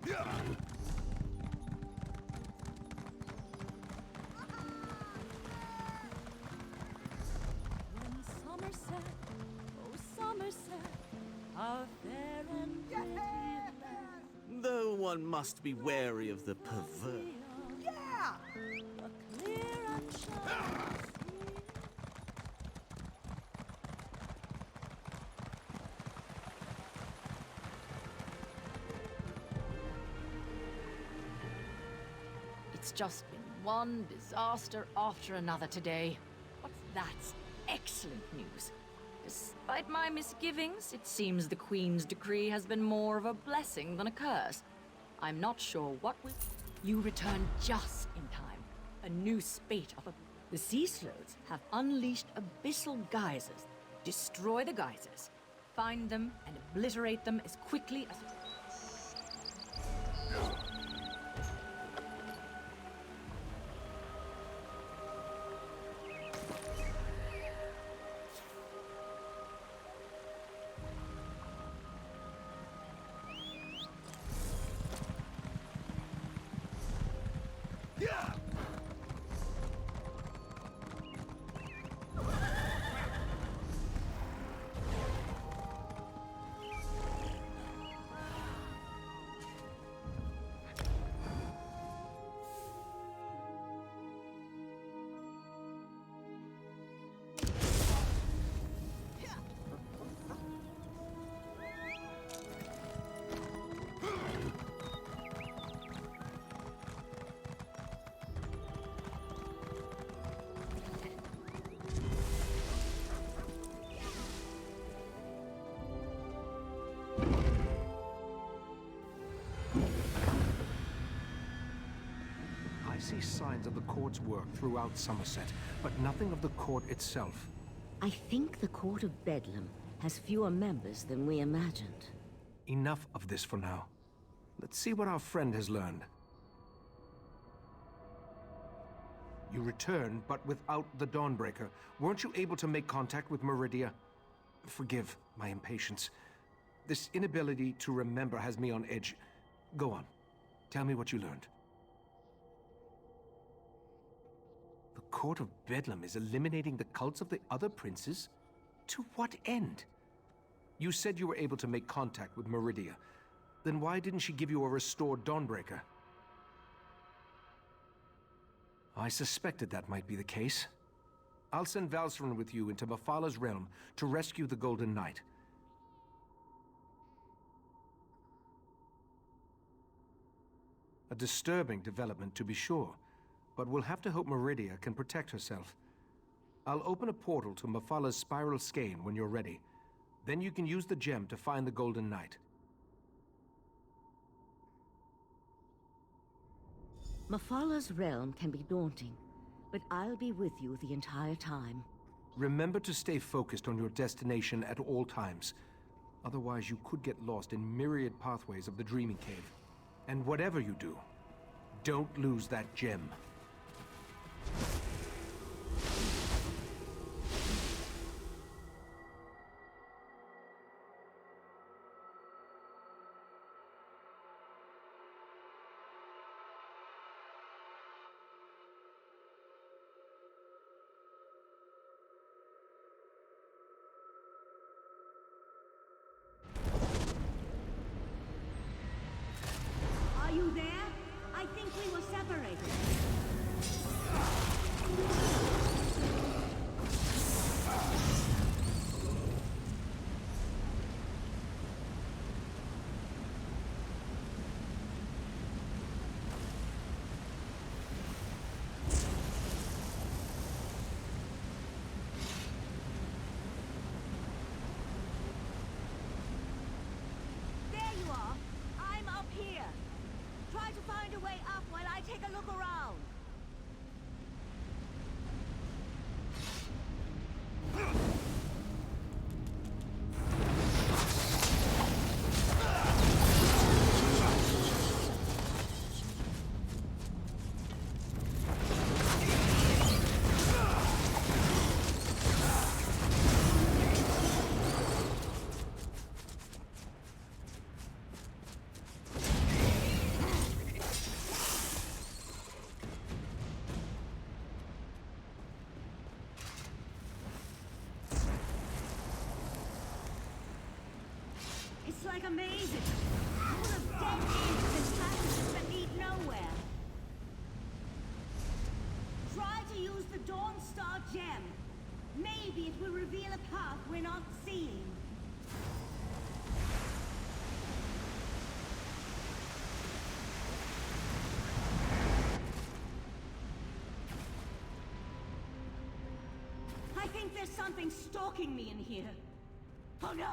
When Sammерсет, oh Sammерсет, how fair and pretty land. Though one must be wary of the perverse. Yeah! A clear and shining sea. It's just been one disaster after another today. But that's excellent news. Despite my misgivings, it seems the Queen's decree has been more of a blessing than a curse. I'm not sure what will... You return just in time. A new spate of... The sea sloths have unleashed abyssal geysers. Destroy the geysers. Find them and obliterate them as quickly as... I see signs of the court's work throughout Sammерсет, but nothing of the court itself. I think the Court of Bedlam has fewer members than we imagined. Enough of this for now. Let's see what our friend has learned. You returned, but without the Dawnbreaker. Weren't you able to make contact with Meridia? Forgive my impatience. This inability to remember has me on edge. Go on. Tell me what you learned. The Court of Bedlam is eliminating the cults of the other princes? To what end? You said you were able to make contact with Meridia. Then why didn't she give you a restored Dawnbreaker? I suspected that might be the case. I'll send Valseren with you into Mephalah's realm to rescue the Golden Knight. A disturbing development, to be sure, but we'll have to hope Meridia can protect herself. I'll open a portal to Mephalah's spiral skein when you're ready. Then you can use the gem to find the Golden Knight. Mephalah's realm can be daunting, but I'll be with you the entire time. Remember to stay focused on your destination at all times. Otherwise, you could get lost in myriad pathways of the Dreaming Cave. And whatever you do, don't lose that gem. Are you there? I think we were separated. There you are. I'm up here. Try to find a way up while I take a look around. It's like a maze. Full of dead ends and passages that lead nowhere. Try to use the Dawn Star gem. Maybe it will reveal a path we're not seeing. I think there's something stalking me in here. Oh no!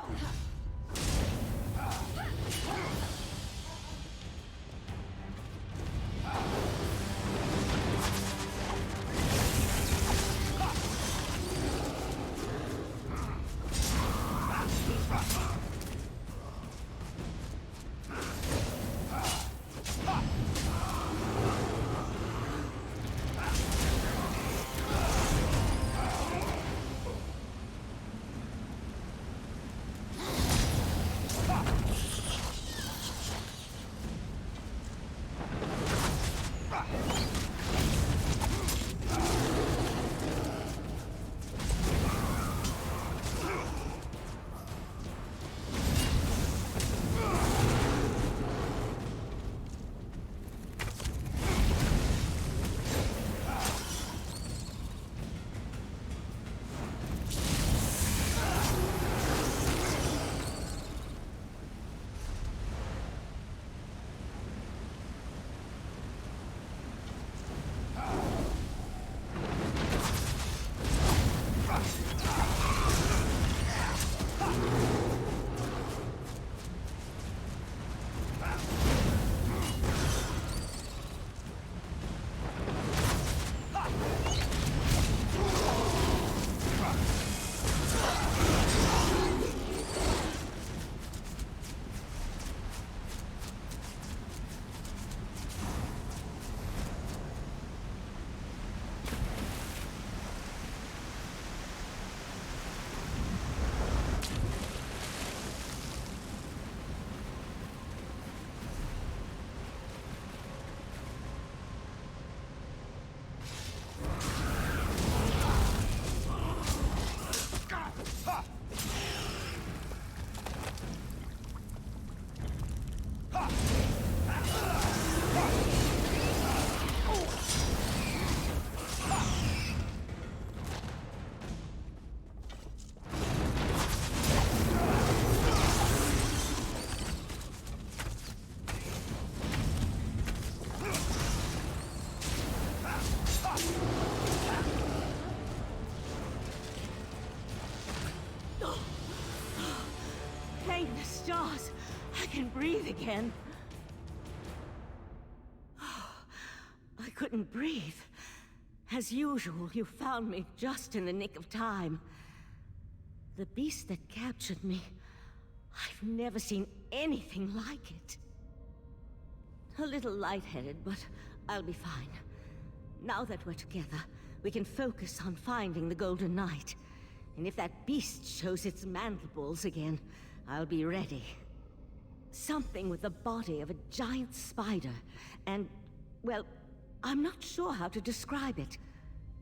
Thank the stars! I can breathe again. I couldn't breathe. As usual, you found me just in the nick of time. The beast that captured me, I've never seen anything like it. A little lightheaded, but I'll be fine. Now that we're together, we can focus on finding the Golden Knight. And if that beast shows its mandibles again, I'll be ready. Something with the body of a giant spider, and, well, I'm not sure how to describe it,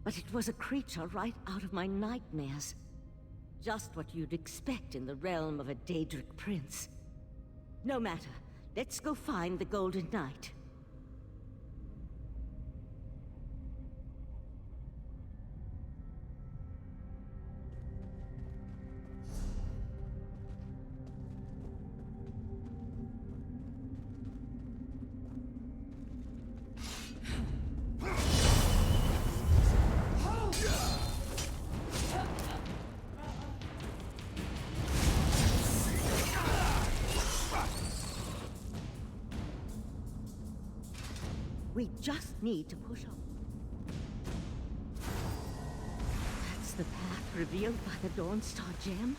but it was a creature right out of my nightmares. Just what you'd expect in the realm of a Daedric prince. No matter, let's go find the Golden Knight. We just need to push on. That's the path revealed by the Dawnstar gem.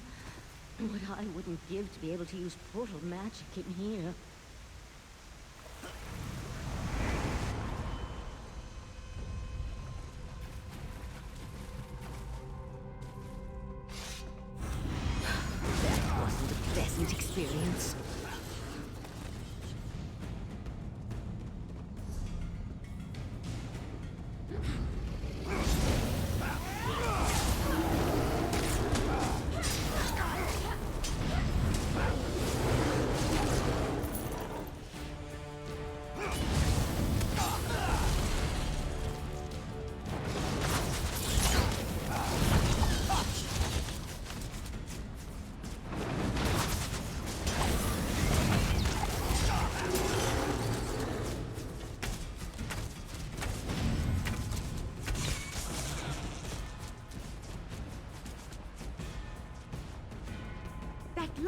What I wouldn't give to be able to use portal magic in here. That wasn't a pleasant experience.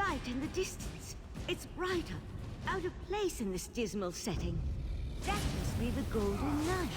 light in the distance. It's brighter, out of place in this dismal setting. That must be the Golden Knight.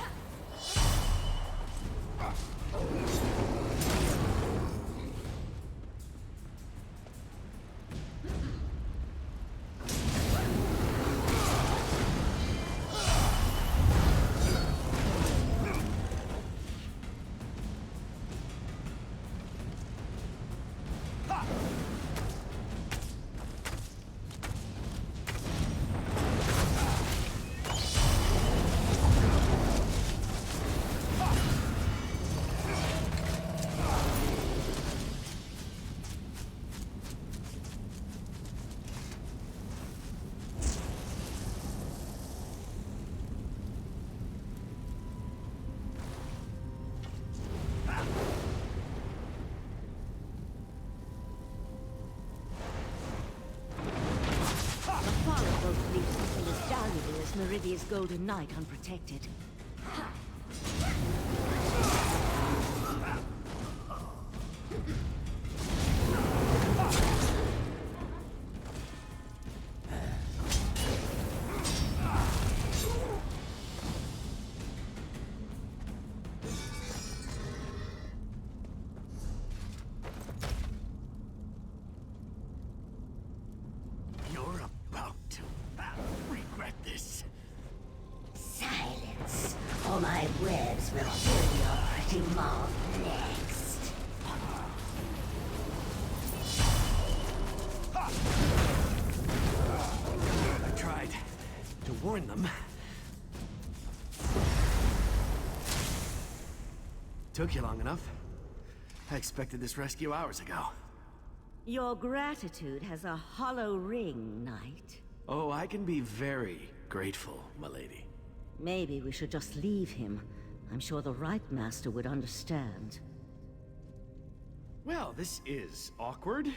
Meridia's Golden Knight unprotected. You're about to regret this. Silence, or my webs will fill your pretty mouth next. I tried to warn them. Took you long enough. I expected this rescue hours ago. Your gratitude has a hollow ring, Knight. Oh, I can be very grateful, my lady. Maybe we should just leave him. I'm sure the right master would understand. Well, this is awkward.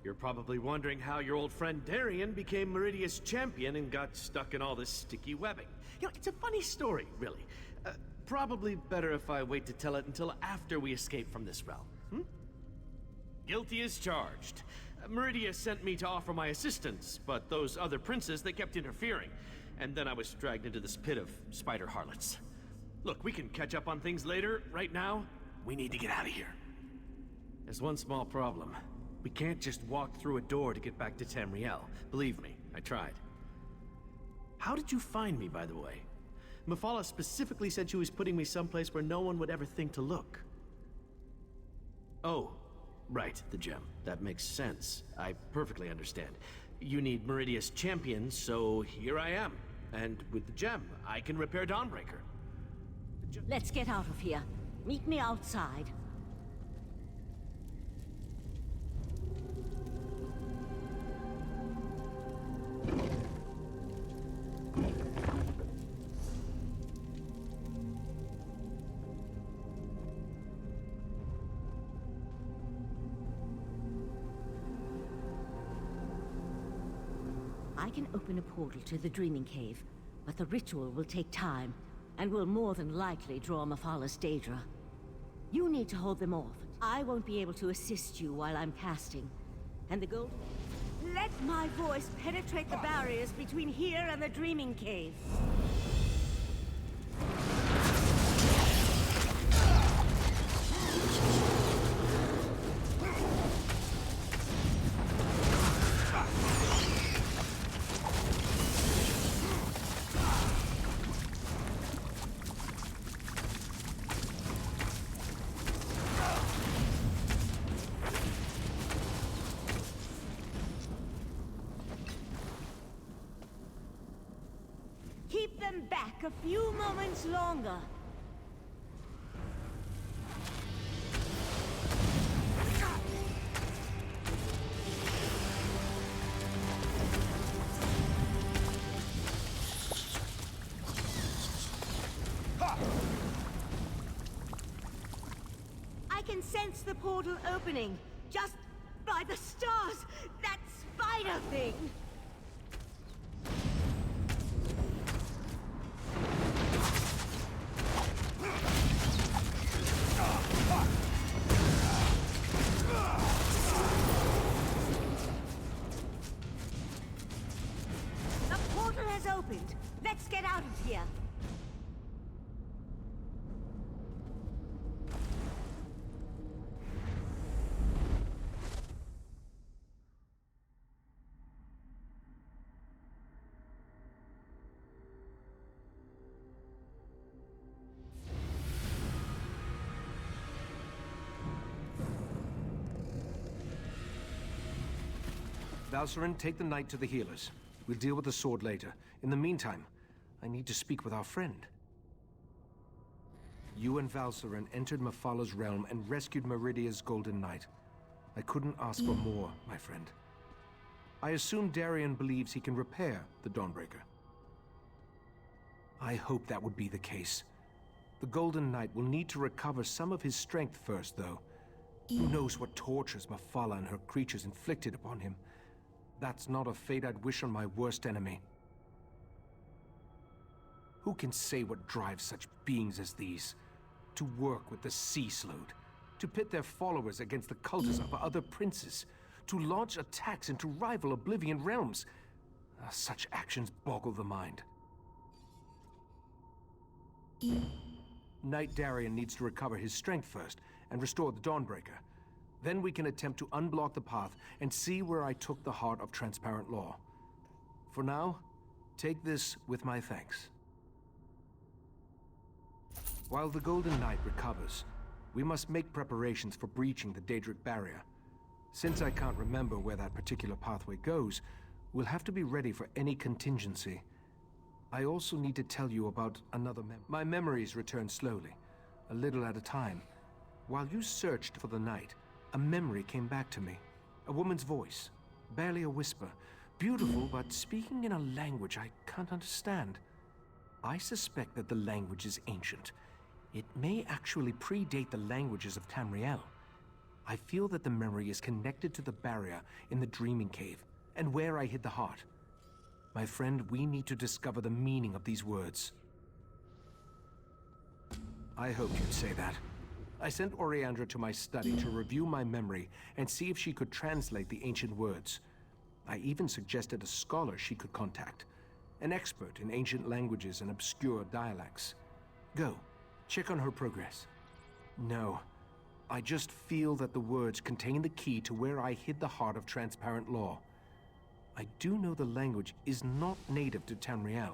You're probably wondering how your old friend Darian became Meridia's champion and got stuck in all this sticky webbing. You know, it's a funny story, really. Probably better if I wait to tell it until after we escape from this realm. Guilty as charged. Meridia sent me to offer my assistance, but those other princes, they kept interfering. And then I was dragged into this pit of spider harlots. Look, we can catch up on things later. Right now, we need to get out of here. There's one small problem. We can't just walk through a door to get back to Tamriel. Believe me, I tried. How did you find me, by the way? Mephala specifically said she was putting me someplace where no one would ever think to look. Oh, right, the gem. That makes sense. I perfectly understand. You need Meridia's champion, so here I am. And with the gem, I can repair Dawnbreaker. Let's get out of here. Meet me outside. I can open a portal to the Dreaming Cave, but the ritual will take time, and will more than likely draw Mephala's Daedra. You need to hold them off. I won't be able to assist you while I'm casting. And the gold... Let my voice penetrate the barriers between here and the Dreaming Cave. Keep them back a few moments longer. I can sense the portal opening, just by the stars! That spider thing! has opened. Let's get out of here. Valcerin, take the knight to the healers. We'll deal with the sword later. In the meantime, I need to speak with our friend. You and Valcerin entered Mephala realm and rescued Meridia's Golden Knight. I couldn't ask for more, my friend. I assume Darien believes he can repair the Dawnbreaker. I hope that would be the case. The Golden Knight will need to recover some of his strength first, though. Who knows what tortures Mephala and her creatures inflicted upon him. That's not a fate I'd wish on my worst enemy. Who can say what drives such beings as these? To work with the Sea Slode, to pit their followers against the cultists of other princes, to launch attacks into rival Oblivion realms. Such actions boggle the mind. Knight Darien needs to recover his strength first and restore the Dawnbreaker. Then we can attempt to unblock the path and see where I took the heart of transparent law. For now, take this with my thanks. While the Golden Knight recovers, we must make preparations for breaching the Daedric barrier. Since I can't remember where that particular pathway goes, we'll have to be ready for any contingency. I also need to tell you about another my memories return slowly, a little at a time. While you searched for the knight, a memory came back to me. A woman's voice, barely a whisper. Beautiful, but speaking in a language I can't understand. I suspect that the language is ancient. It may actually predate the languages of Tamriel. I feel that the memory is connected to the barrier in the Dreaming Cave, and where I hid the heart. My friend, we need to discover the meaning of these words. I hoped you'd say that. I sent Oriandra to my study to review my memory and see if she could translate the ancient words. I even suggested a scholar she could contact, an expert in ancient languages and obscure dialects. Go, check on her progress. No, I just feel that the words contain the key to where I hid the heart of transparent law. I do know the language is not native to Tamriel,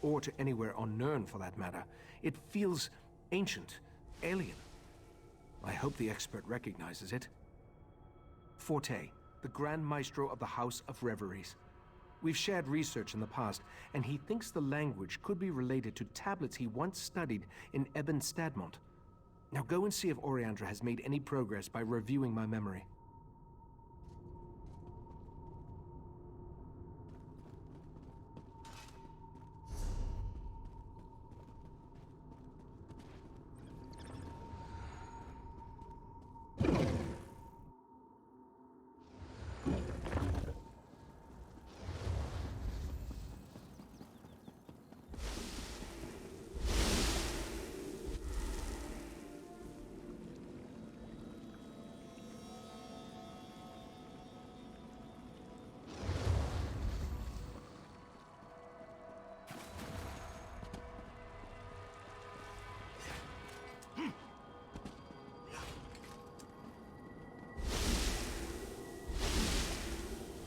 or to anywhere on Nirn for that matter. It feels ancient, alien. I hope the expert recognizes it. Forte, the Grand Maestro of the House of Reveries. We've shared research in the past, and he thinks the language could be related to tablets he once studied in Ebon Stadmont. Now go and see if Oriandra has made any progress by reviewing my memory.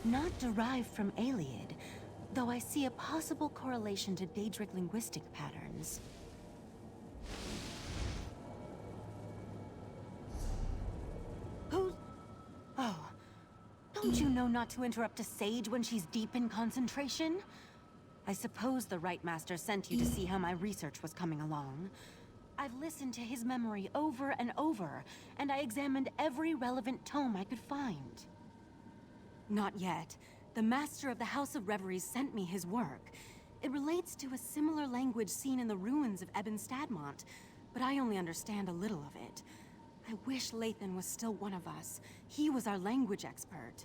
Not derived from Iliad, though I see a possible correlation to Daedric linguistic patterns. Who's... Oh. Don't you know not to interrupt a sage when she's deep in concentration? I suppose the Right Master sent you to see how my research was coming along. I've listened to his memory over and over, and I examined every relevant tome I could find. Not yet. The Master of the House of Reveries sent me his work. It relates to a similar language seen in the ruins of Ebon Stadmont, but I only understand a little of it. I wish Lathan was still one of us. He was our language expert.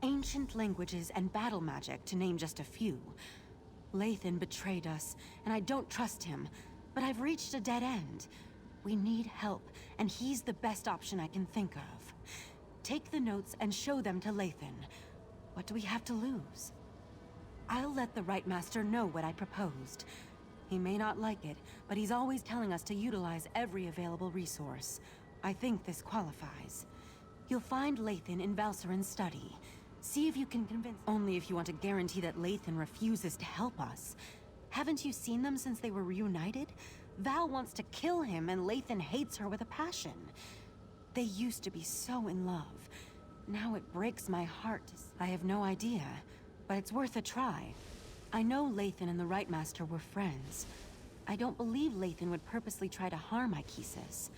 Ancient languages and battle magic, to name just a few. Lathan betrayed us, and I don't trust him, but I've reached a dead end. We need help, and he's the best option I can think of. Take the notes and show them to Lathan. What do we have to lose? I'll let the Right Master know what I proposed. He may not like it, but he's always telling us to utilize every available resource. I think this qualifies. You'll find Lathan in Valserin's study. See if you can convince— Only if you want to guarantee that Lathan refuses to help us. Haven't you seen them since they were reunited? Val wants to kill him, and Lathan hates her with a passion. They used to be so in love. Now it breaks my heart. I have no idea, but it's worth a try. I know Lathan and the Right Master were friends. I don't believe Lathan would purposely try to harm Ikesis.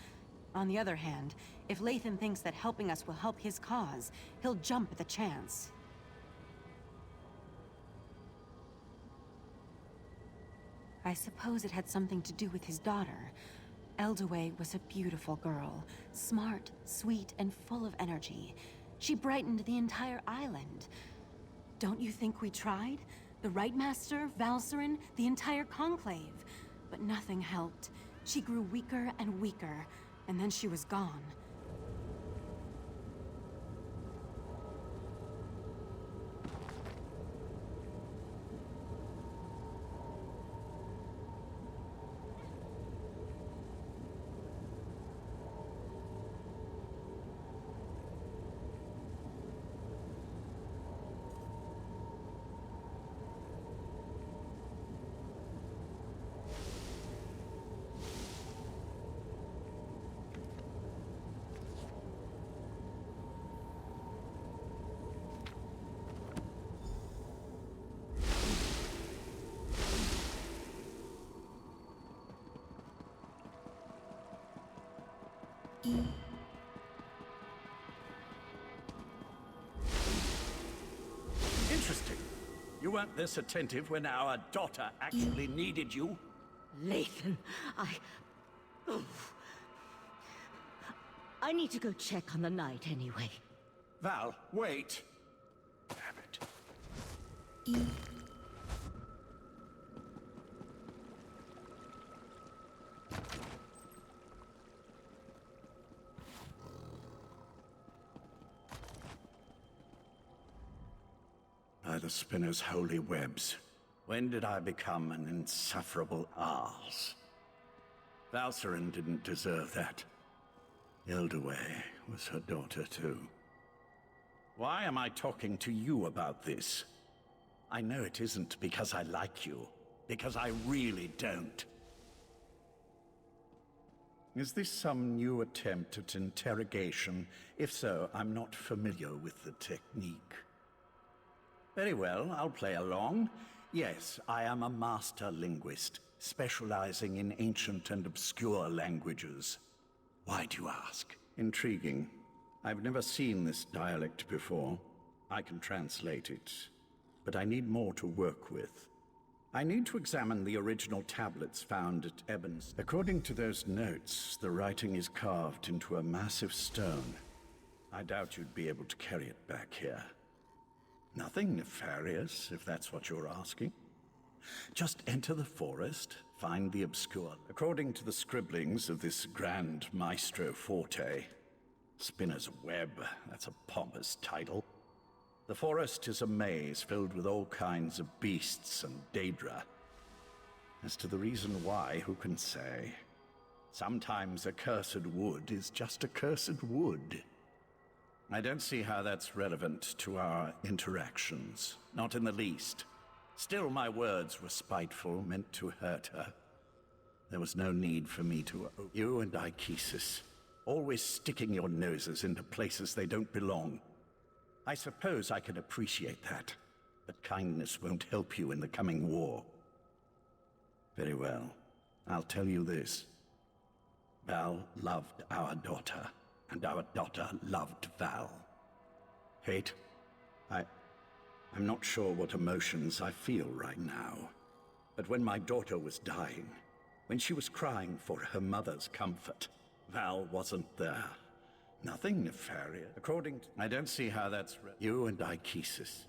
On the other hand, if Lathan thinks that helping us will help his cause, he'll jump at the chance. I suppose it had something to do with his daughter. Eldaway was a beautiful girl, smart, sweet, and full of energy. She brightened the entire island. Don't you think we tried? The Right Master, Valserin, the entire Conclave. But nothing helped. She grew weaker and weaker, and then she was gone. Interesting. You weren't this attentive when our daughter actually needed you. Lathan, I need to go check on the night anyway. Val, wait. Damn it. By the spinner's holy webs, when did I become an insufferable arse? Valserin didn't deserve that. Eldaway was her daughter too. Why am I talking to you about this? I know it isn't because I like you, because I really don't. Is this some new attempt at interrogation? If so, I'm not familiar with the technique. Very well, I'll play along. Yes, I am a master linguist, specializing in ancient and obscure languages. Why do you ask? Intriguing. I've never seen this dialect before. I can translate it, but I need more to work with. I need to examine the original tablets found at Ebon's. According to those notes, the writing is carved into a massive stone. I doubt you'd be able to carry it back here. Nothing nefarious, if that's what you're asking. Just enter the forest, find the obscure. According to the scribblings of this Grand Maestro Forte, Spinner's Web, that's a pompous title. The forest is a maze filled with all kinds of beasts and daedra. As to the reason why, who can say? Sometimes a cursed wood is just a cursed wood. I don't see how that's relevant to our interactions. Not in the least. Still, my words were spiteful, meant to hurt her. There was no need for me to— You and Ikesis, always sticking your noses into places they don't belong. I suppose I can appreciate that, but kindness won't help you in the coming war. Very well. I'll tell you this. Val loved our daughter. And our daughter loved Val. Hate? I'm not sure what emotions I feel right now. But when my daughter was dying, when she was crying for her mother's comfort, Val wasn't there. Nothing nefarious. According to— I don't see how that's— You and Ikesis.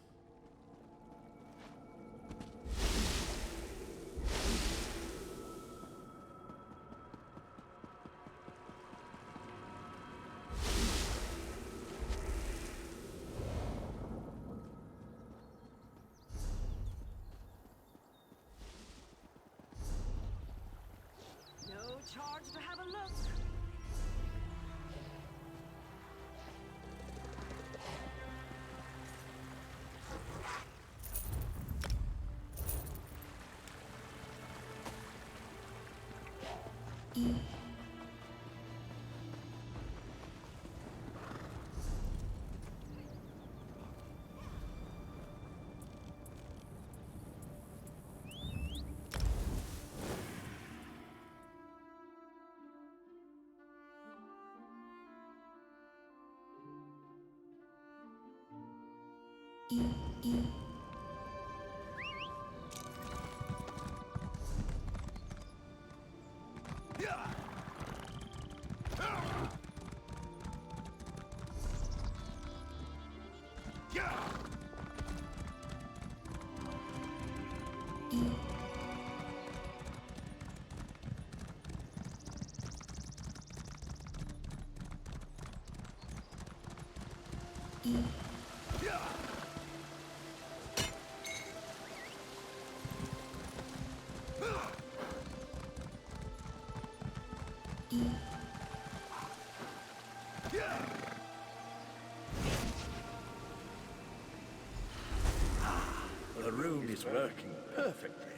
The room is working perfectly.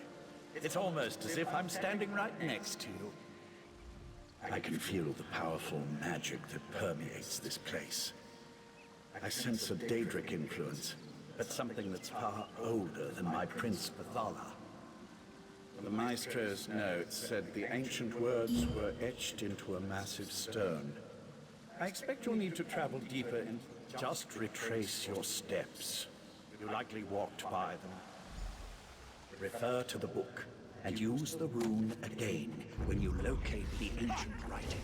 It's almost as if I'm standing right next to you. I can feel the powerful magic that permeates this place. I sense a Daedric influence, but something that's far older than my Prince Bathala. The Maestro's notes said the ancient words were etched into a massive stone. I expect you'll need to travel deeper and just retrace your steps. You likely walked by them. Refer to the book and use the rune again when you locate the ancient writing.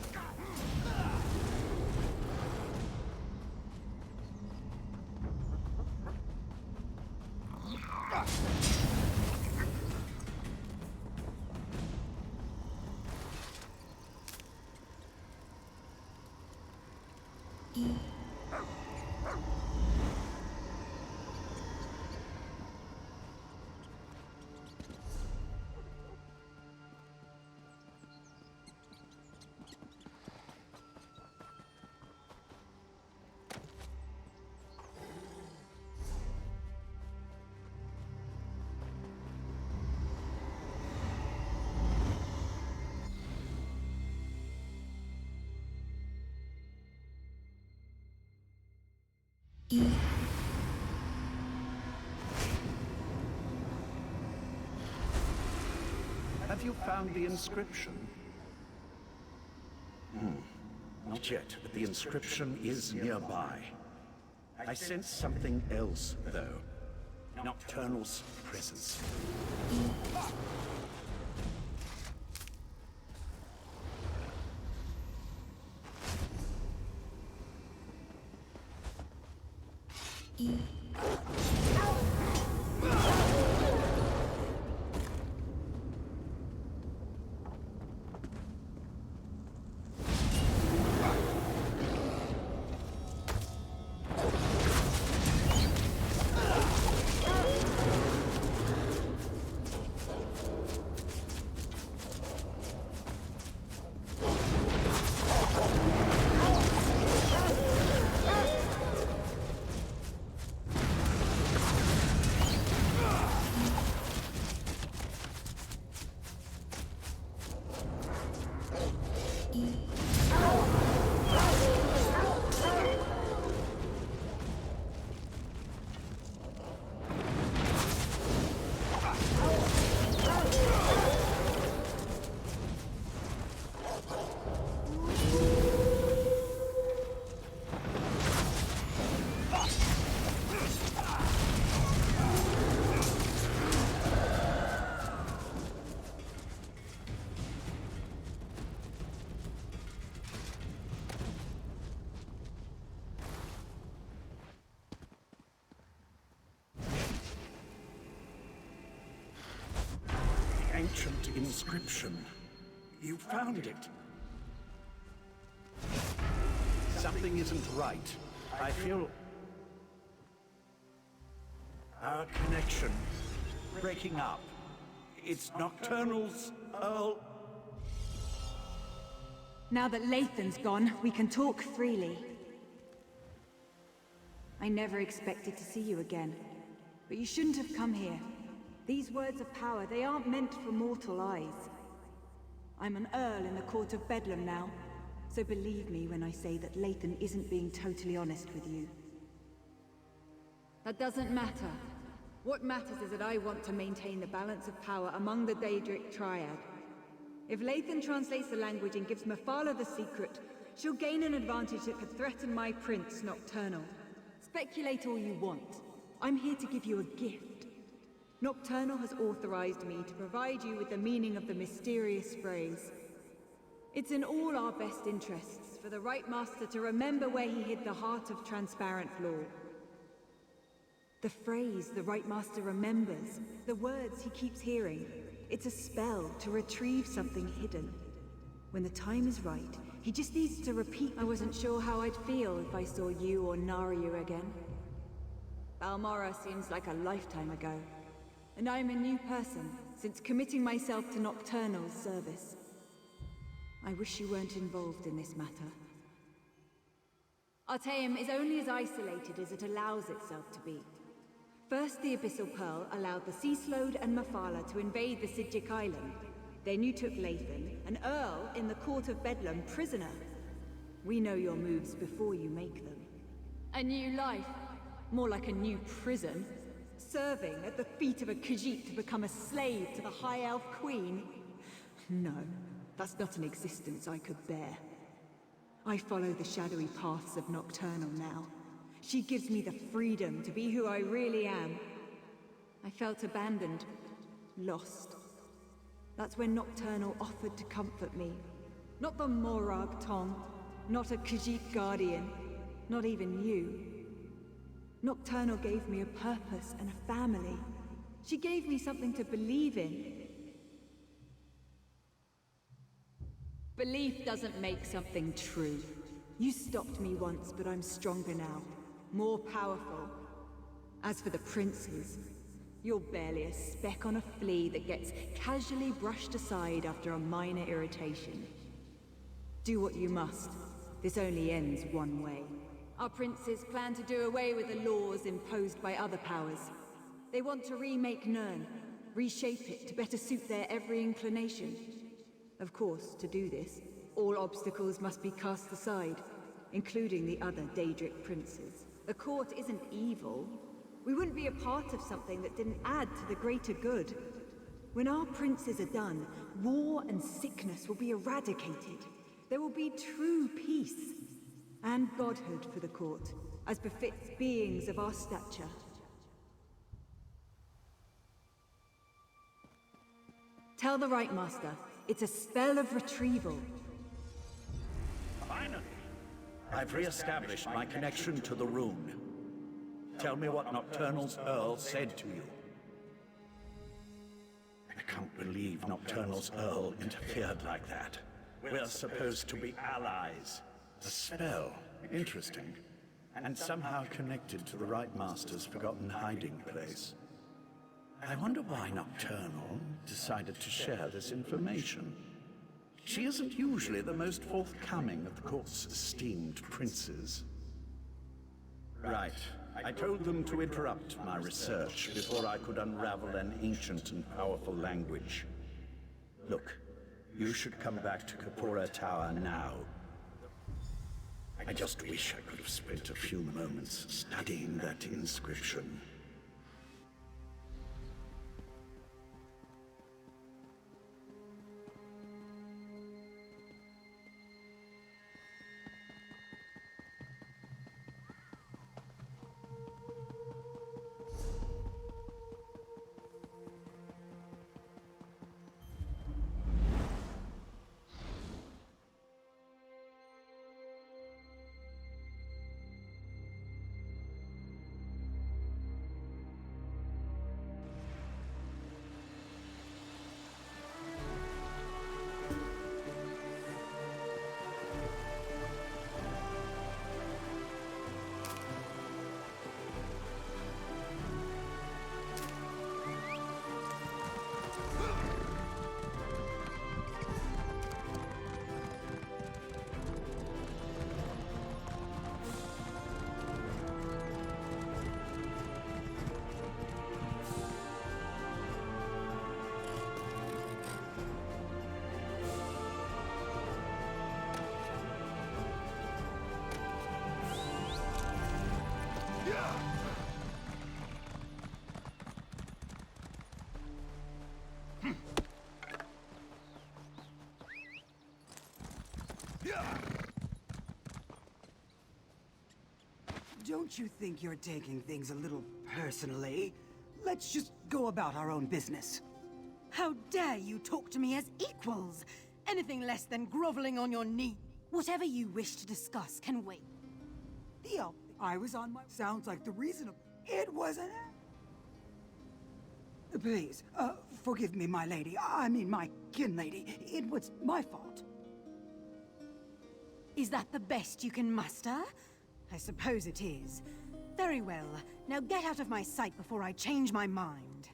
Have you found the inscription? Not yet, but the inscription is nearby. I sense something else, though. Nocturnal's presence. Ancient inscription. You found it. Something isn't right. I feel our connection breaking up. It's Nocturnal's Earl. Now that Lathan's gone, we can talk freely. I never expected to see you again, but you shouldn't have come here. These words of power, they aren't meant for mortal eyes. I'm an Earl in the Court of Bedlam now, so believe me when I say that Lathan isn't being totally honest with you. That doesn't matter. What matters is that I want to maintain the balance of power among the Daedric Triad. If Lathan translates the language and gives Mephala the secret, she'll gain an advantage that could threaten my prince, Nocturnal. Speculate all you want. I'm here to give you a gift. Nocturnal has authorized me to provide you with the meaning of the mysterious phrase. It's in all our best interests for the Right Master to remember where he hid the heart of transparent law. The phrase the Right Master remembers, the words he keeps hearing, it's a spell to retrieve something hidden. When the time is right, he just needs to repeat. I wasn't sure how I'd feel if I saw you or Naryu again. Balmora seems like a lifetime ago. And I'm a new person, since committing myself to Nocturnal's service. I wish you weren't involved in this matter. Artaeum is only as isolated as it allows itself to be. First, the Abyssal Pearl allowed the Sea Slode and Mephala to invade the Sidjic Island. Then you took Lathan, an Earl in the Court of Bedlam, prisoner. We know your moves before you make them. A new life. More like a new prison. Serving at the feet of a Khajiit to become a slave to the High Elf Queen? No, that's not an existence I could bear. I follow the shadowy paths of Nocturnal now. She gives me the freedom to be who I really am. I felt abandoned, lost. That's when Nocturnal offered to comfort me. Not the Morag Tong, not a Khajiit guardian, not even you. Nocturnal gave me a purpose and a family. She gave me something to believe in. Belief doesn't make something true. You stopped me once, but I'm stronger now. More powerful. As for the princes, you're barely a speck on a flea that gets casually brushed aside after a minor irritation. Do what you must. This only ends one way. Our princes plan to do away with the laws imposed by other powers. They want to remake Nirn, reshape it to better suit their every inclination. Of course, to do this, all obstacles must be cast aside, including the other Daedric princes. The court isn't evil. We wouldn't be a part of something that didn't add to the greater good. When our princes are done, war and sickness will be eradicated. There will be true peace. And godhood for the court, as befits beings of our stature. Tell the Right Master, it's a spell of retrieval. Finally! I've re-established my connection to the rune. Tell me what Nocturnal's Earl said to you. I can't believe Nocturnal's Earl interfered like that. We're supposed to be allies. A spell. Interesting. And somehow connected to the Right Master's forgotten hiding place. I wonder why Nocturnal decided to share this information. She isn't usually the most forthcoming of the court's esteemed princes. Right. I told them to interrupt my research before I could unravel an ancient and powerful language. Look, you should come back to Kapora Tower now. I just wish I could have spent a few moments studying that inscription. Don't you think you're taking things a little personally? Let's just go about our own business. How dare you talk to me as equals? Anything less than groveling on your knee. Whatever you wish to discuss can wait. Theo, I was on my... Sounds like the reasonable... It wasn't... Please, forgive me, my lady. I mean, my kin lady. It was my fault. Is that the best you can muster? I suppose it is. Very well. Now get out of my sight before I change my mind.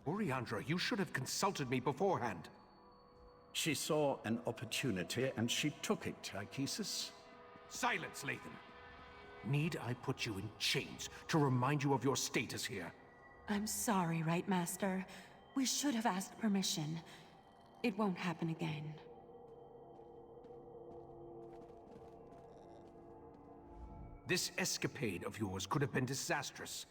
Oriandra, you should have consulted me beforehand. She saw an opportunity and she took it, Tychesis. Silence, Lathan. Need I put you in chains to remind you of your status here? I'm sorry, Right Master. We should have asked permission. It won't happen again. This escapade of yours could have been disastrous.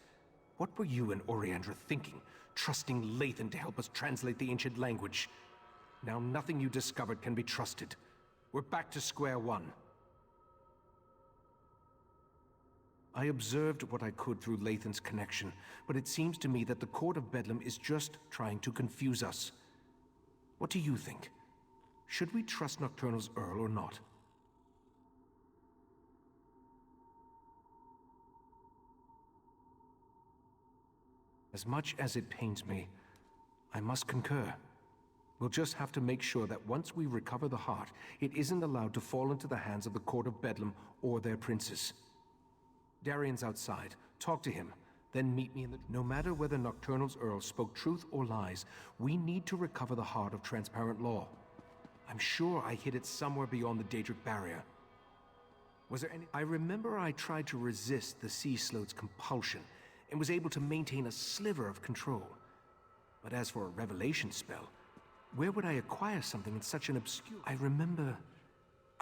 What were you and Oriandra thinking, trusting Lathan to help us translate the ancient language? Now nothing you discovered can be trusted. We're back to square one. I observed what I could through Lathan's connection, but it seems to me that the Court of Bedlam is just trying to confuse us. What do you think? Should we trust Nocturnal's Earl or not? As much as it pains me, I must concur. We'll just have to make sure that once we recover the heart, it isn't allowed to fall into the hands of the Court of Bedlam or their princes. Darian's outside. Talk to him, then meet me in the... No matter whether Nocturnal's Earl spoke truth or lies, we need to recover the heart of transparent law. I'm sure I hid it somewhere beyond the Daedric barrier. Was there any... I remember I tried to resist the Sea Sloat's compulsion, and was able to maintain a sliver of control. But as for a revelation spell, where would I acquire something in such an obscure... I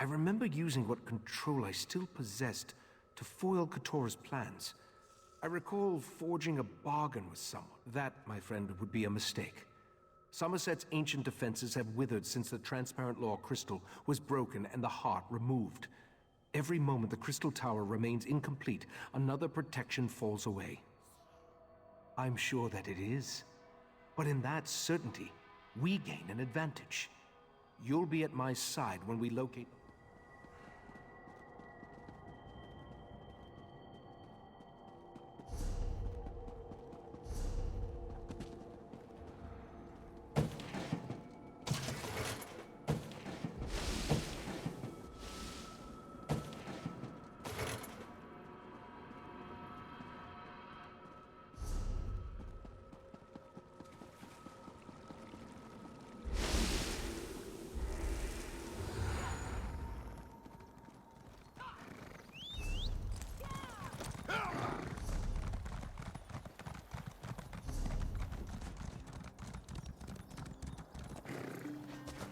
remember using what control I still possessed to foil Katora's plans. I recall forging a bargain with someone. That, my friend, would be a mistake. Sammerset's ancient defenses have withered since the transparent law crystal was broken and the heart removed. Every moment the crystal tower remains incomplete, another protection falls away. I'm sure that it is. But in that certainty, we gain an advantage. You'll be at my side when we locate...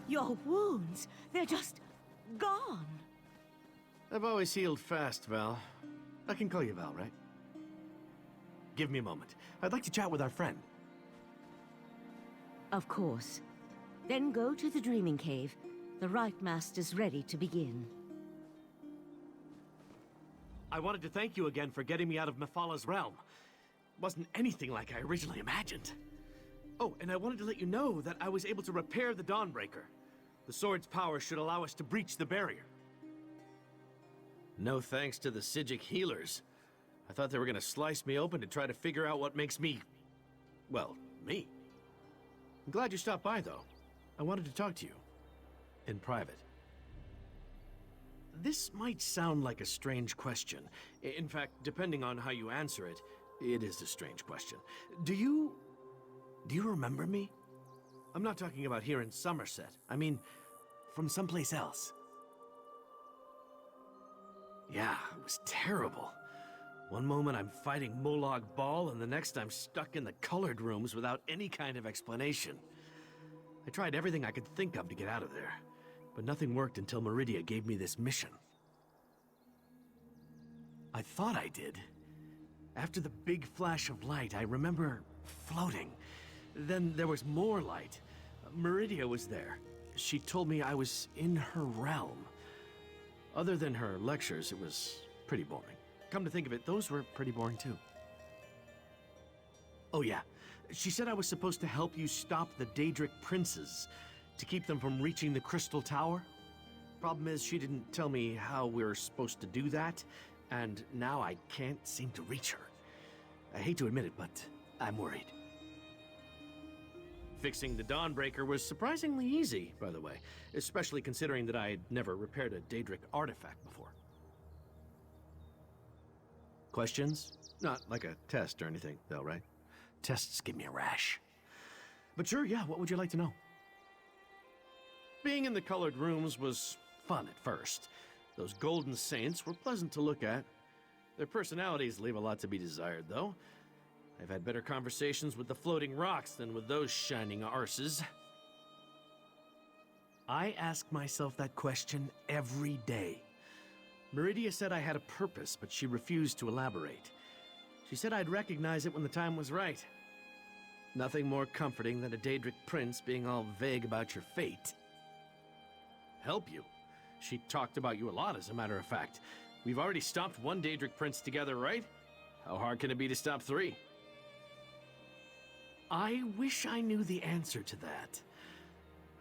Your wounds, they're just gone. I've always healed fast, Val. I can call you Val, right? Give me a moment. I'd like to chat with our friend. Of course. Then go to the Dreaming Cave. The Right Master's ready to begin. I wanted to thank you again for getting me out of Mephalah's realm. Wasn't anything like I originally imagined. Oh, and I wanted to let you know that I was able to repair the Dawnbreaker. The sword's power should allow us to breach the barrier. No thanks to the Psijic healers. I thought they were gonna slice me open to try to figure out what makes me... well, me. I'm glad you stopped by, though. I wanted to talk to you. In private. This might sound like a strange question. In fact, depending on how you answer it, it is a strange question. Do you remember me? I'm not talking about here in Sammерсет. I mean, from someplace else. Yeah, it was terrible. One moment I'm fighting Molag Bal, and the next I'm stuck in the colored rooms without any kind of explanation. I tried everything I could think of to get out of there, but nothing worked until Meridia gave me this mission. I thought I did. After the big flash of light, I remember floating. Then there was more light. Meridia was there. She told me I was in her realm. Other than her lectures, it was pretty boring. Come to think of it, those were pretty boring too. Oh yeah, she said I was supposed to help you stop the Daedric princes, to keep them from reaching the Crystal Tower. Problem is, she didn't tell me how we're supposed to do that, and now I can't seem to reach her. I hate to admit it, but I'm worried. Fixing the Dawnbreaker was surprisingly easy, by the way, especially considering that I had never repaired a Daedric artifact before. Questions? Not like a test or anything, though, right? Tests give me a rash. But sure, yeah, what would you like to know? Being in the colored rooms was fun at first. Those golden saints were pleasant to look at. Their personalities leave a lot to be desired, though. I've had better conversations with the floating rocks than with those shining arses. I ask myself that question every day. Meridia said I had a purpose, but she refused to elaborate. She said I'd recognize it when the time was right. Nothing more comforting than a Daedric prince being all vague about your fate. Help you? She talked about you a lot, as a matter of fact. We've already stopped one Daedric prince together, right? How hard can it be to stop 3? I wish I knew the answer to that.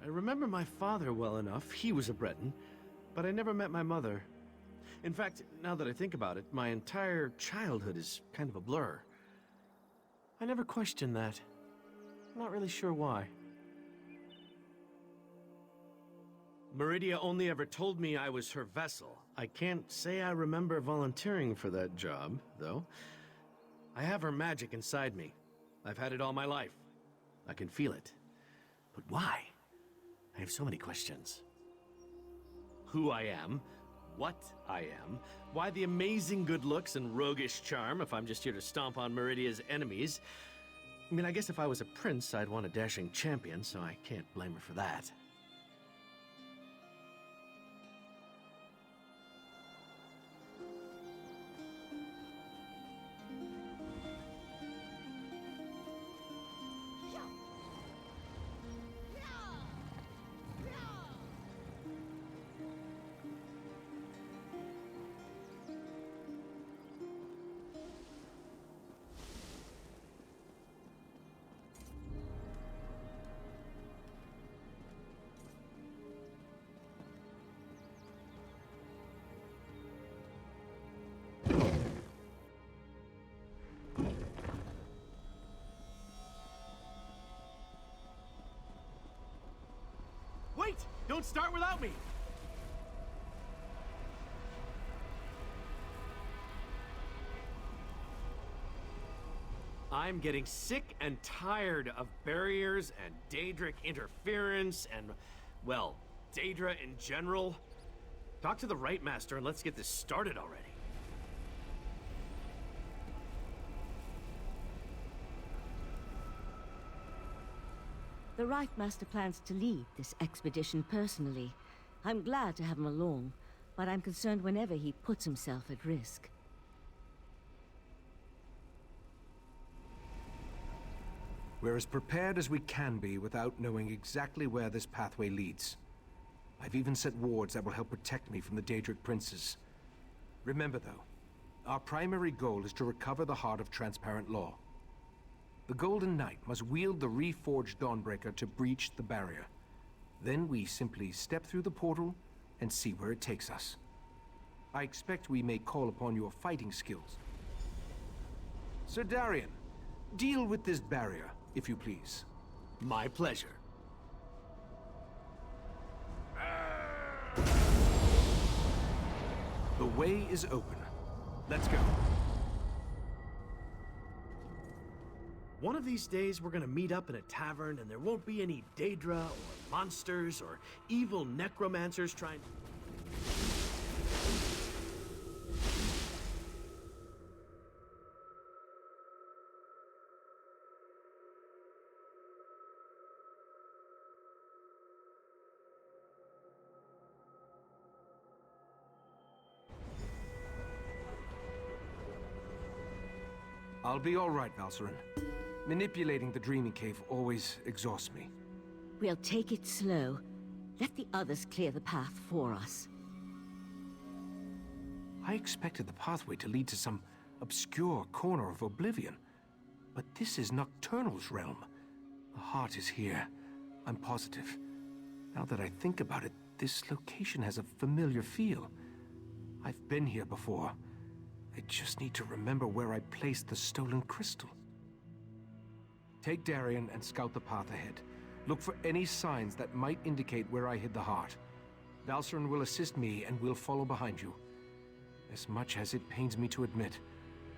I remember my father well enough. He was a Breton, but I never met my mother. In fact, now that I think about it, my entire childhood is kind of a blur. I never questioned that. I'm not really sure why. Meridia only ever told me I was her vessel. I can't say I remember volunteering for that job, though. I have her magic inside me. I've had it all my life. I can feel it. But why? I have so many questions. Who I am, what I am, why the amazing good looks and roguish charm if I'm just here to stomp on Meridia's enemies. I mean, I guess if I was a prince, I'd want a dashing champion, so I can't blame her for that. Wait! Don't start without me! I'm getting sick and tired of barriers and Daedric interference and, well, Daedra in general. Talk to the Right Master and let's get this started already. The Right Master plans to lead this expedition personally. I'm glad to have him along, but I'm concerned whenever he puts himself at risk. We're as prepared as we can be without knowing exactly where this pathway leads. I've even sent wards that will help protect me from the Daedric princes. Remember, though, Our primary goal is to recover the heart of transparent law. The Golden Knight must wield the reforged Dawnbreaker to breach the barrier. Then we simply step through the portal and see where it takes us. I expect we may call upon your fighting skills. Sir Darian, deal with this barrier, if you please. My pleasure. The way is open. Let's go. One of these days, we're gonna meet up in a tavern, and there won't be any Daedra, or monsters, or evil necromancers trying... I'll be all right, Valcerin. Manipulating the Dreaming Cave always exhausts me. We'll take it slow. Let the others clear the path for us. I expected the pathway to lead to some obscure corner of oblivion. But this is Nocturnal's realm. The heart is here. I'm positive. Now that I think about it, this location has a familiar feel. I've been here before. I just need to remember where I placed the stolen crystal. Take Darian and scout the path ahead. Look for any signs that might indicate where I hid the heart. Valcerin will assist me and we'll follow behind you. As much as it pains me to admit,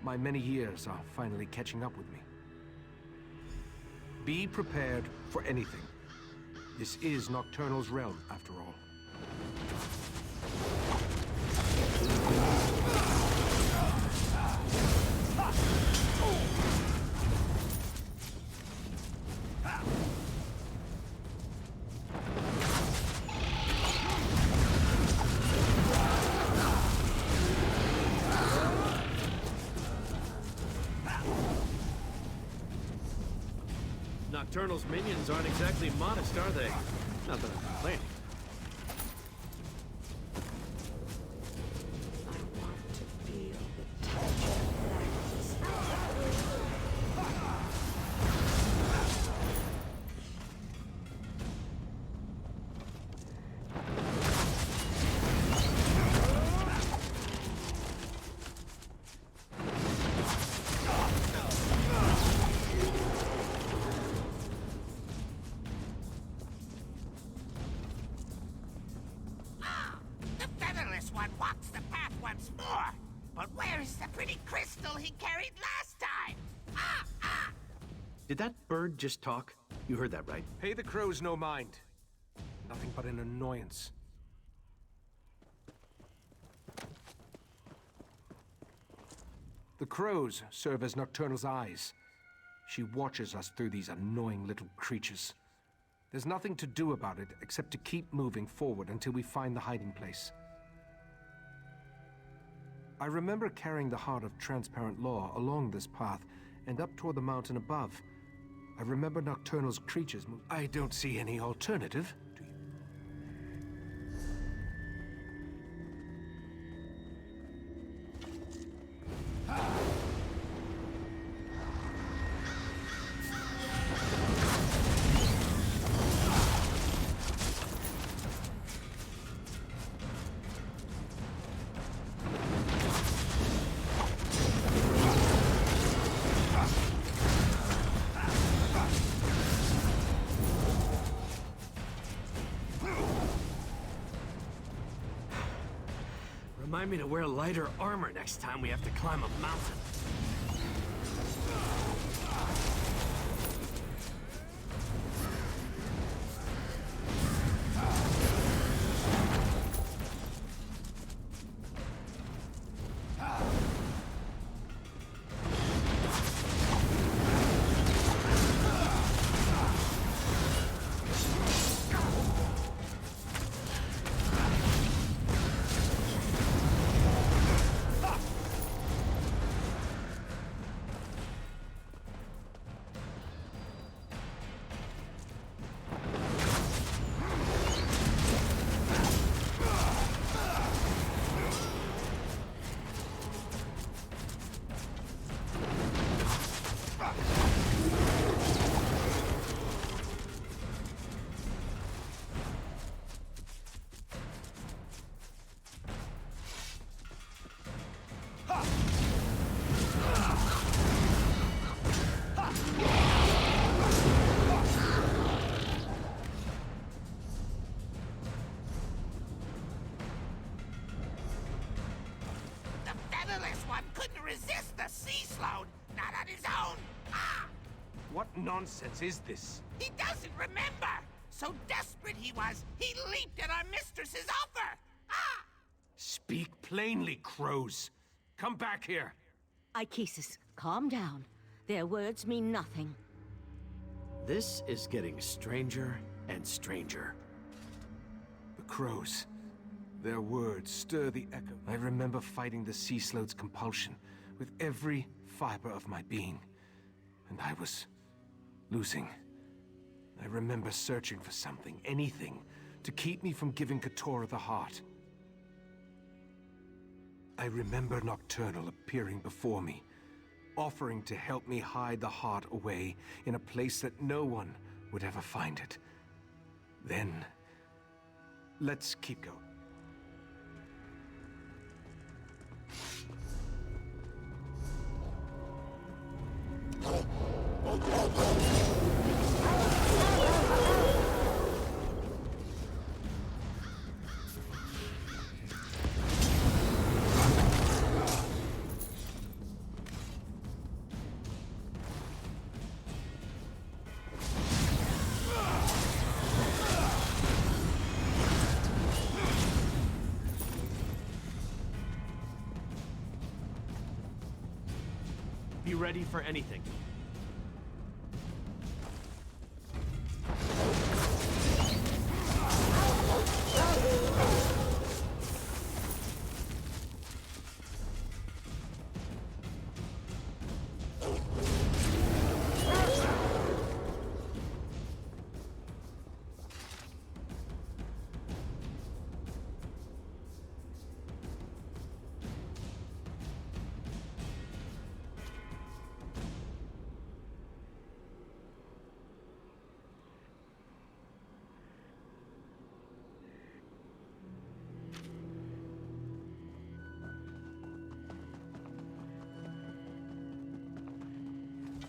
my many years are finally catching up with me. Be prepared for anything. This is Nocturnal's realm, after all. Nocturnal's minions aren't exactly modest, are they? Not that I'm complaining. I want to feel the touch of one walks the path once more. But where is the pretty crystal he carried last time? Did that bird just talk? You heard that, right? Pay the crows no mind. Nothing but an annoyance. The crows serve as Nocturnal's eyes. She watches us through these annoying little creatures. There's nothing to do about it except to keep moving forward until we find the hiding place. I remember carrying the heart of transparent law along this path and up toward the mountain above. I remember Nocturnal's creatures move. I don't see any alternative, do you? Remind me to wear lighter armor next time we have to climb a mountain. featherless one couldn't resist the sea sload, not on his own. Ah! What nonsense is this? He doesn't remember! So desperate he was, he leaped at our mistress's offer! Ah! Speak plainly, crows. Come back here. Ichesis, calm down. Their words mean nothing. This is getting stranger and stranger. The crows. Their words stir the echo. I remember fighting the sea slode's compulsion with every fiber of my being. And I was losing. I remember searching for something, anything, to keep me from giving Keturah the heart. I remember Nocturnal appearing before me, offering to help me hide the heart away in a place that no one would ever find it. Then, let's keep going. Be ready for anything.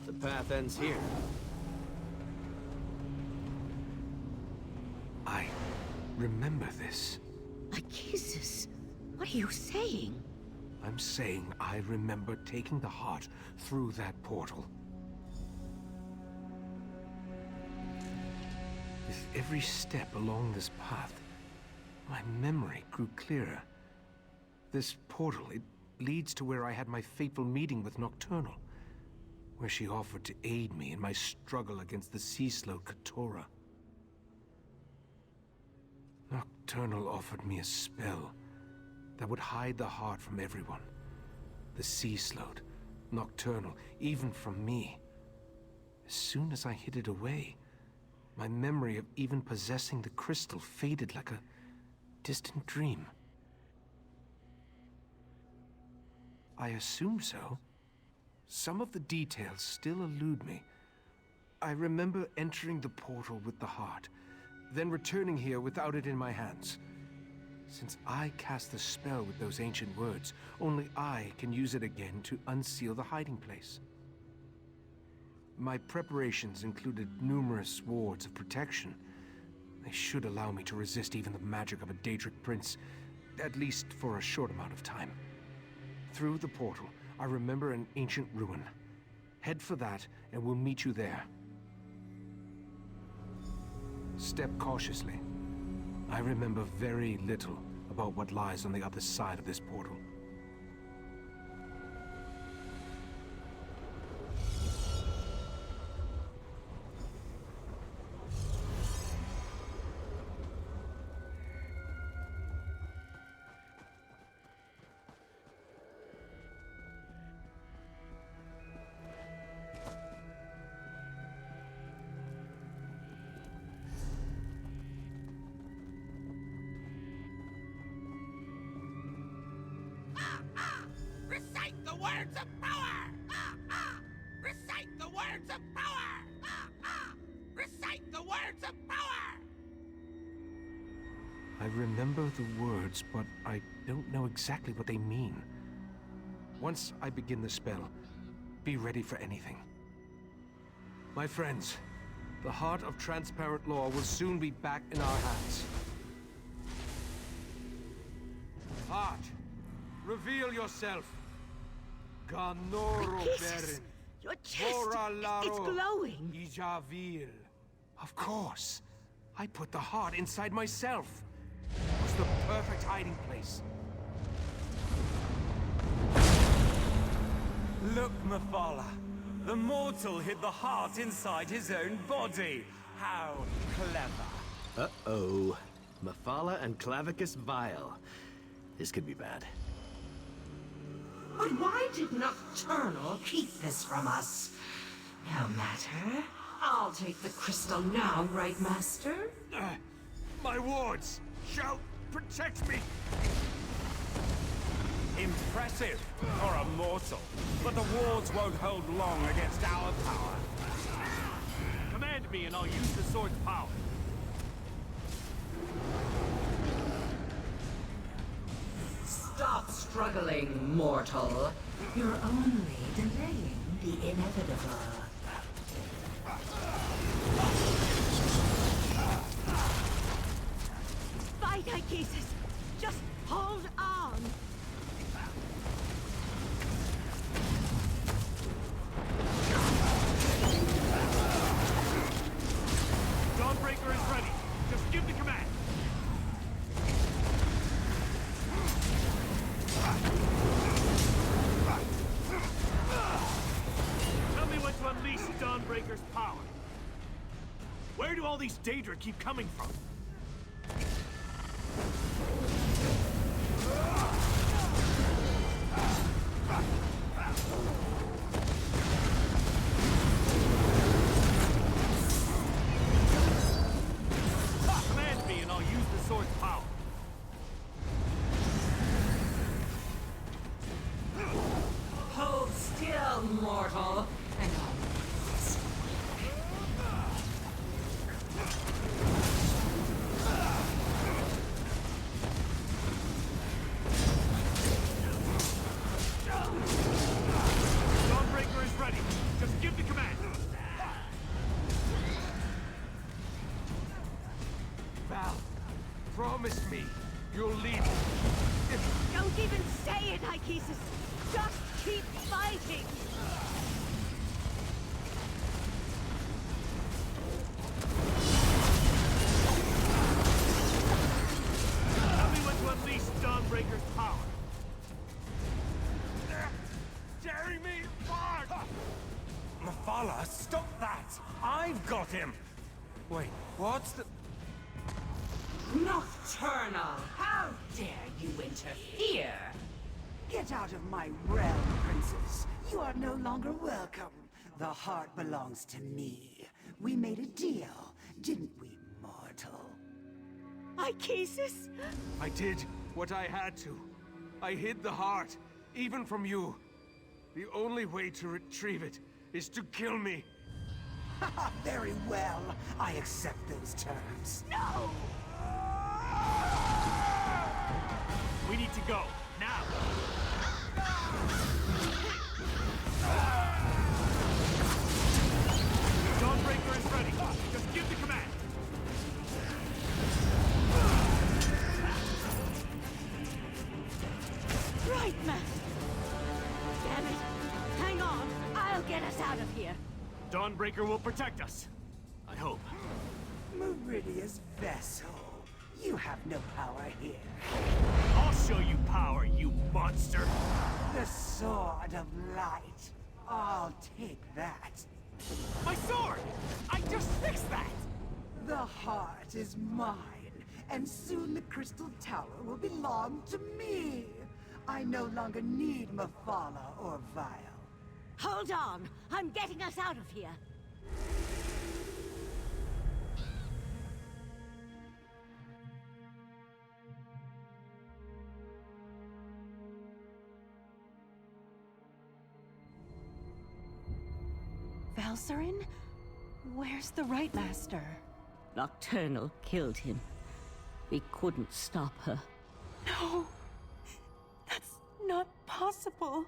The path ends here. I remember this. Ichesis, what are you saying? I'm saying I remember taking the heart through that portal. With every step along this path, my memory grew clearer. This portal, it leads to where I had my fateful meeting with Nocturnal, where she offered to aid me in my struggle against the sea slow Keturah. Nocturnal offered me a spell that would hide the heart from everyone. The sea slowed, Nocturnal, even from me. As soon as I hid it away, my memory of even possessing the crystal faded like a distant dream. I assume so. Some of the details still elude me. I remember entering the portal with the heart, then returning here without it in my hands. Since I cast the spell with those ancient words, only I can use it again to unseal the hiding place. My preparations included numerous wards of protection. They should allow me to resist even the magic of a Daedric prince, at least for a short amount of time. Through the portal, I remember an ancient ruin. Head for that, and we'll meet you there. Step cautiously. I remember very little about what lies on the other side of this portal. Recite the words of power! Recite the words of power! Recite the words of power! I remember the words, but I don't know exactly what they mean. Once I begin the spell, be ready for anything. My friends, the heart of transparent law will soon be back in our hands. Heart, reveal yourself! Ganoro Your chest, it's glowing. Ijavil. Of course. I put the heart inside myself. It was the perfect hiding place. Look, Mephala. The mortal hid the heart inside his own body. How clever. Uh-oh. Mephala and Clavicus Vile. This could be bad. But why did Nocturnal keep this from us? No matter. I'll take the crystal now, right, Master? My wards shall protect me. Impressive for a mortal. But the wards won't hold long against our power. Command me and I'll use the sword's power. Stop struggling, mortal. You're only delaying the inevitable. Fight, Ichesis! Just hold on! Dawnbreaker is ready. Just give the command. Tell me when to unleash Dawnbreaker's power. Where do all these Daedra keep coming from? Command me and I'll use the sword's power. Hold still, mortal, and I'll make this Dawnbreaker is ready. Just give the command. Val, promise me you'll lead. Don't even say it, Ichesis! Just keep fighting! Tell me when to unleash Dawnbreaker's power. Tearing me apart! Mephala, stop that! I've got him! Wait, what's the... Nocturnal! How dare you interfere? Get out of my realm, princess. You are no longer welcome. The heart belongs to me. We made a deal, didn't we, mortal? Ichesis? I did what I had to. I hid the heart, even from you. The only way to retrieve it is to kill me. Very well. I accept those terms. No! We need to go, now! Dawnbreaker is ready. Just give the command. Right, Master! Damn it! Hang on! I'll get us out of here! Dawnbreaker will protect us. I hope. Meridia's vessel. You have no power here. I'll show you power, you monster! The Sword of Light. I'll take that. My sword! I just fixed that! The heart is mine, and soon the Crystal Tower will belong to me. I no longer need Mephala or Vile. Hold on! I'm getting us out of here! Valsarin? Where's the right master? Nocturnal killed him. We couldn't stop her. No! That's not possible.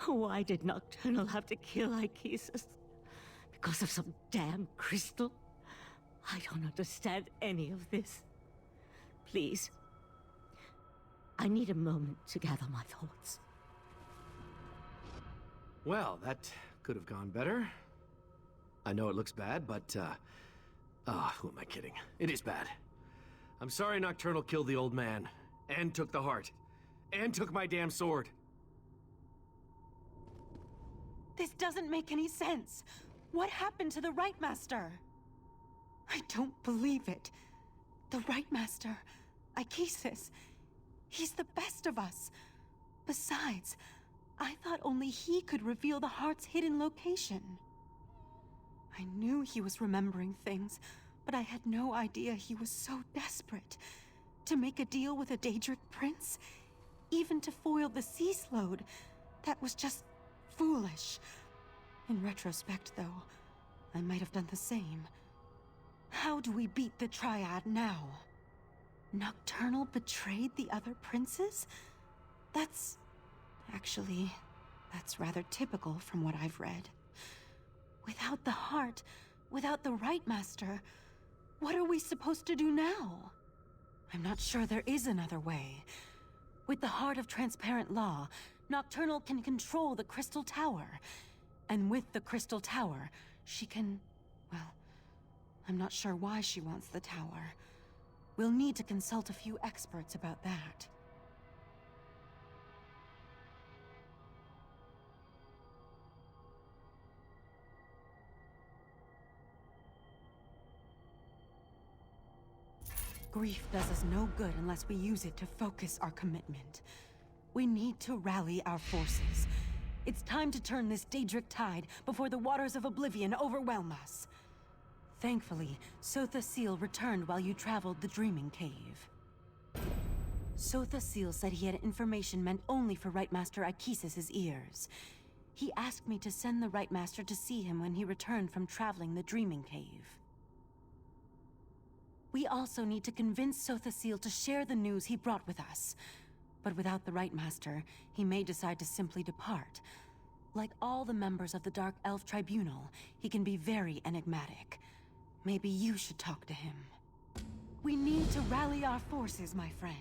Why did Nocturnal have to kill Ichesis? Because of some damn crystal? I don't understand any of this. Please, I need a moment to gather my thoughts. Well, that could have gone better. I know it looks bad, but, who am I kidding? It is bad. I'm sorry Nocturnal killed the old man, and took the heart, and took my damn sword. This doesn't make any sense. What happened to the Right Master? I don't believe it. The Right Master, Aekisis, he's the best of us. Besides, I thought only he could reveal the heart's hidden location. I knew he was remembering things, but I had no idea he was so desperate. To make a deal with a Daedric prince, even to foil the sea slode, that was just foolish. In retrospect, though, I might have done the same. How do we beat the Triad now? Nocturnal betrayed the other princes? Actually, that's rather typical from what I've read. Without the heart, without the Right Master, what are we supposed to do now? I'm not sure there is another way. With the heart of transparent law, Nocturnal can control the Crystal Tower. And with the Crystal Tower, she can... well, I'm not sure why she wants the tower. We'll need to consult a few experts about that. Grief does us no good unless we use it to focus our commitment. We need to rally our forces. It's time to turn this Daedric tide before the waters of oblivion overwhelm us. Thankfully, Sotha Seal returned while you traveled the Dreaming Cave. Sotha Seal said he had information meant only for Right Master Aekisis' ears. He asked me to send the Right Master to see him when he returned from traveling the Dreaming Cave. We also need to convince Sotha Seal to share the news he brought with us. But without the Right Master, he may decide to simply depart. Like all the members of the Dark Elf Tribunal, he can be very enigmatic. Maybe you should talk to him. We need to rally our forces, my friend.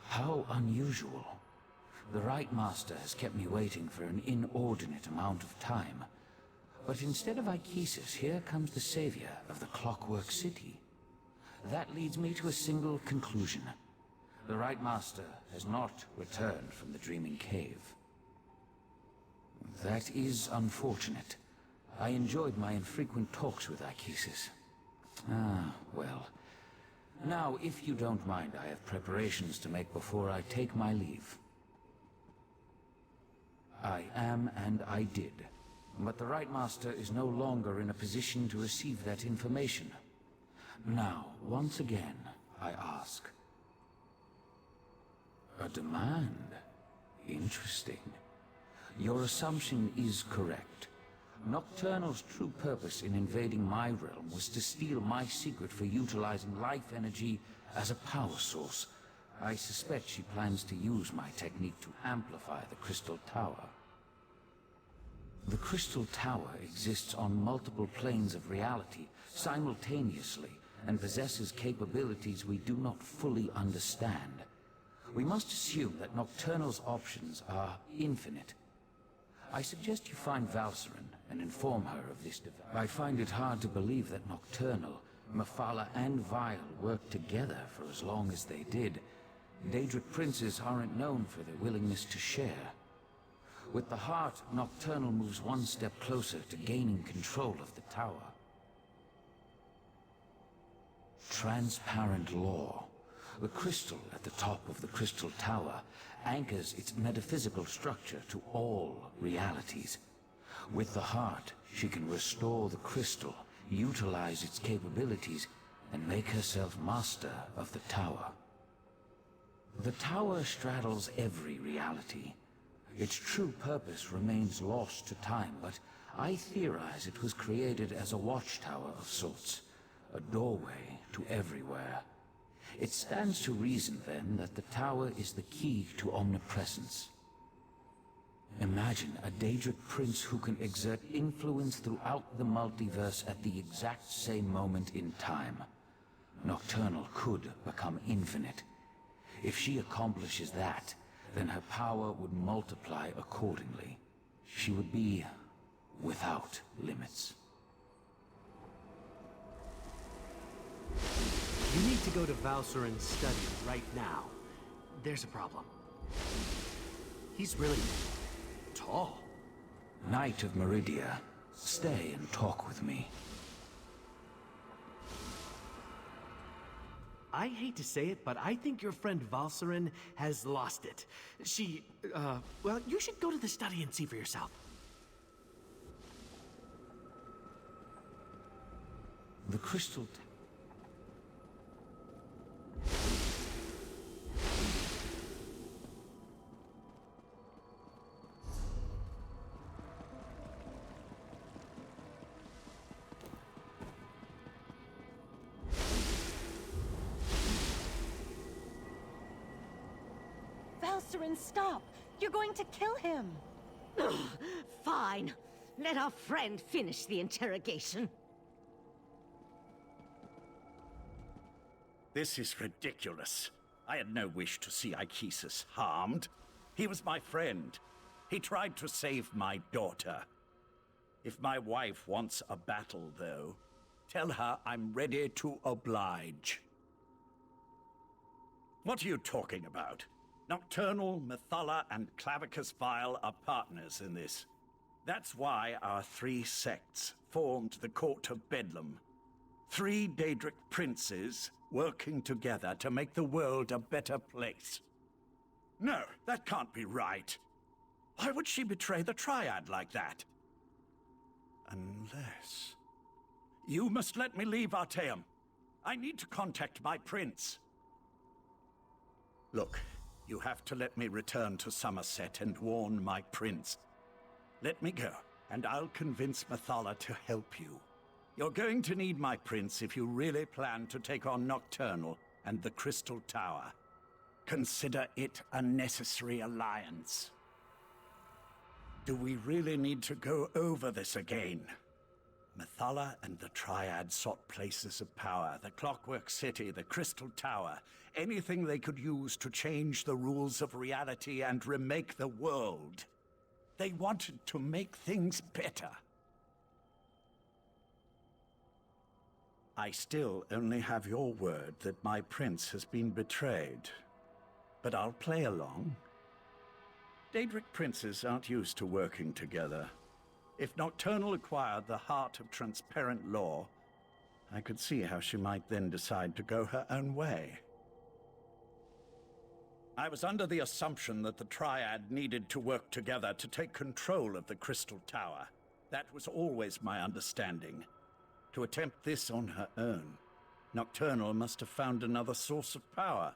How unusual. The Right Master has kept me waiting for an inordinate amount of time. But instead of Aekisis, here comes the savior of the Clockwork City. That leads me to a single conclusion. The Right Master has not returned from the Dreaming Cave. That is unfortunate. I enjoyed my infrequent talks with Aekisis. Ah, well. Now, if you don't mind, I have preparations to make before I take my leave. I am and I did. But the Right Master is no longer in a position to receive that information. Now, once again, I ask. A demand? Interesting. Your assumption is correct. Nocturnal's true purpose in invading my realm was to steal my secret for utilizing life energy as a power source. I suspect she plans to use my technique to amplify the Crystal Tower. The Crystal Tower exists on multiple planes of reality simultaneously and possesses capabilities we do not fully understand. We must assume that Nocturnal's options are infinite. I suggest you find Valcerin and inform her of this development. I find it hard to believe that Nocturnal, Mephala, and Vile worked together for as long as they did. Daedric princes aren't known for their willingness to share. With the heart, Nocturnal moves one step closer to gaining control of the tower. Transparent law. The crystal at the top of the Crystal Tower anchors its metaphysical structure to all realities. With the heart, she can restore the crystal, utilize its capabilities, and make herself master of the tower. The tower straddles every reality. Its true purpose remains lost to time, but I theorize it was created as a watchtower of sorts, a doorway to everywhere. It stands to reason, then, that the tower is the key to omnipresence. Imagine a Daedric prince who can exert influence throughout the multiverse at the exact same moment in time. Nocturnal could become infinite. If she accomplishes that, then her power would multiply accordingly. She would be without limits. You need to go to Valcerin's study right now. There's a problem. He's really tall. Knight of Meridia, stay and talk with me. I hate to say it, but I think your friend Valcerin has lost it. Well, you should go to the study and see for yourself. The crystal... Valcerin, stop! You're going to kill him! Fine. Let our friend finish the interrogation. This is ridiculous. I had no wish to see Ichesus harmed. He was my friend. He tried to save my daughter. If my wife wants a battle, though, tell her I'm ready to oblige. What are you talking about? Nocturnal, Mephala, and Clavicus Vile are partners in this. That's why our three sects formed the Court of Bedlam. 3 Daedric princes working together to make the world a better place. No, that can't be right. Why would she betray the Triad like that? Unless... You must let me leave Artaeum. I need to contact my prince. Look, you have to let me return to Sammерсет and warn my prince. Let me go, and I'll convince Mephala to help you. You're going to need my prince if you really plan to take on Nocturnal and the Crystal Tower. Consider it a necessary alliance. Do we really need to go over this again? Mephala and the Triad sought places of power, the Clockwork City, the Crystal Tower, anything they could use to change the rules of reality and remake the world. They wanted to make things better. I still only have your word that my prince has been betrayed. But I'll play along. Daedric princes aren't used to working together. If Nocturnal acquired the heart of transparent law, I could see how she might then decide to go her own way. I was under the assumption that the Triad needed to work together to take control of the Crystal Tower. That was always my understanding. To attempt this on her own, Nocturnal must have found another source of power.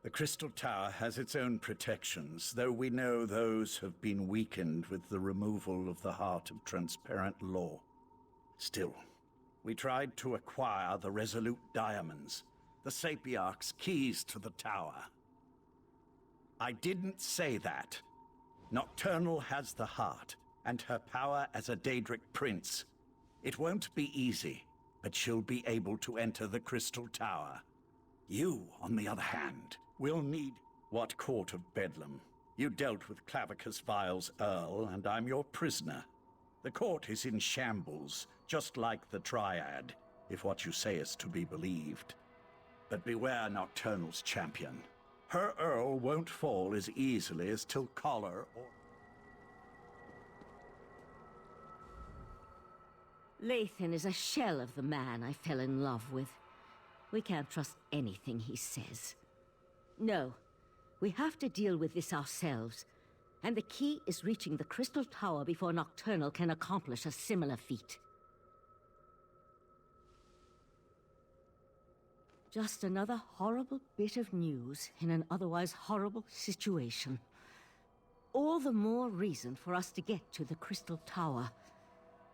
The Crystal Tower has its own protections, though we know those have been weakened with the removal of the heart of transparent law. Still, we tried to acquire the Resolute Diamonds, the Sapiarch's keys to the tower. I didn't say that. Nocturnal has the heart, and her power as a Daedric prince. It won't be easy, but she'll be able to enter the Crystal Tower. You, on the other hand, will need... What Court of Bedlam? You dealt with Clavicus Vile's Earl, and I'm your prisoner. The court is in shambles, just like the Triad, if what you say is to be believed. But beware Nocturnal's champion. Her Earl won't fall as easily as Tilcollar or... Lathan is a shell of the man I fell in love with. We can't trust anything he says. No, we have to deal with this ourselves. And the key is reaching the Crystal Tower before Nocturnal can accomplish a similar feat. Just another horrible bit of news in an otherwise horrible situation. All the more reason for us to get to the Crystal Tower.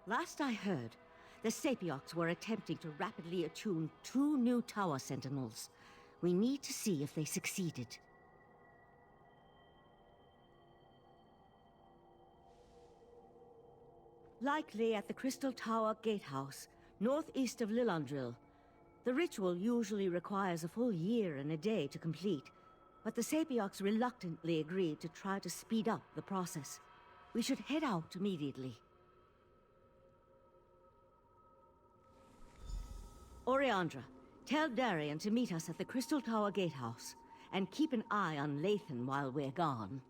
Last I heard, the Sapiocs were attempting to rapidly attune 2 new tower sentinels. We need to see if they succeeded. Likely at the Crystal Tower Gatehouse, northeast of Lillandril. The ritual usually requires a full year and a day to complete, but the Sapiocs reluctantly agreed to try to speed up the process. We should head out immediately. Oriandra, tell Darian to meet us at the Crystal Tower Gatehouse, and keep an eye on Lathan while we're gone.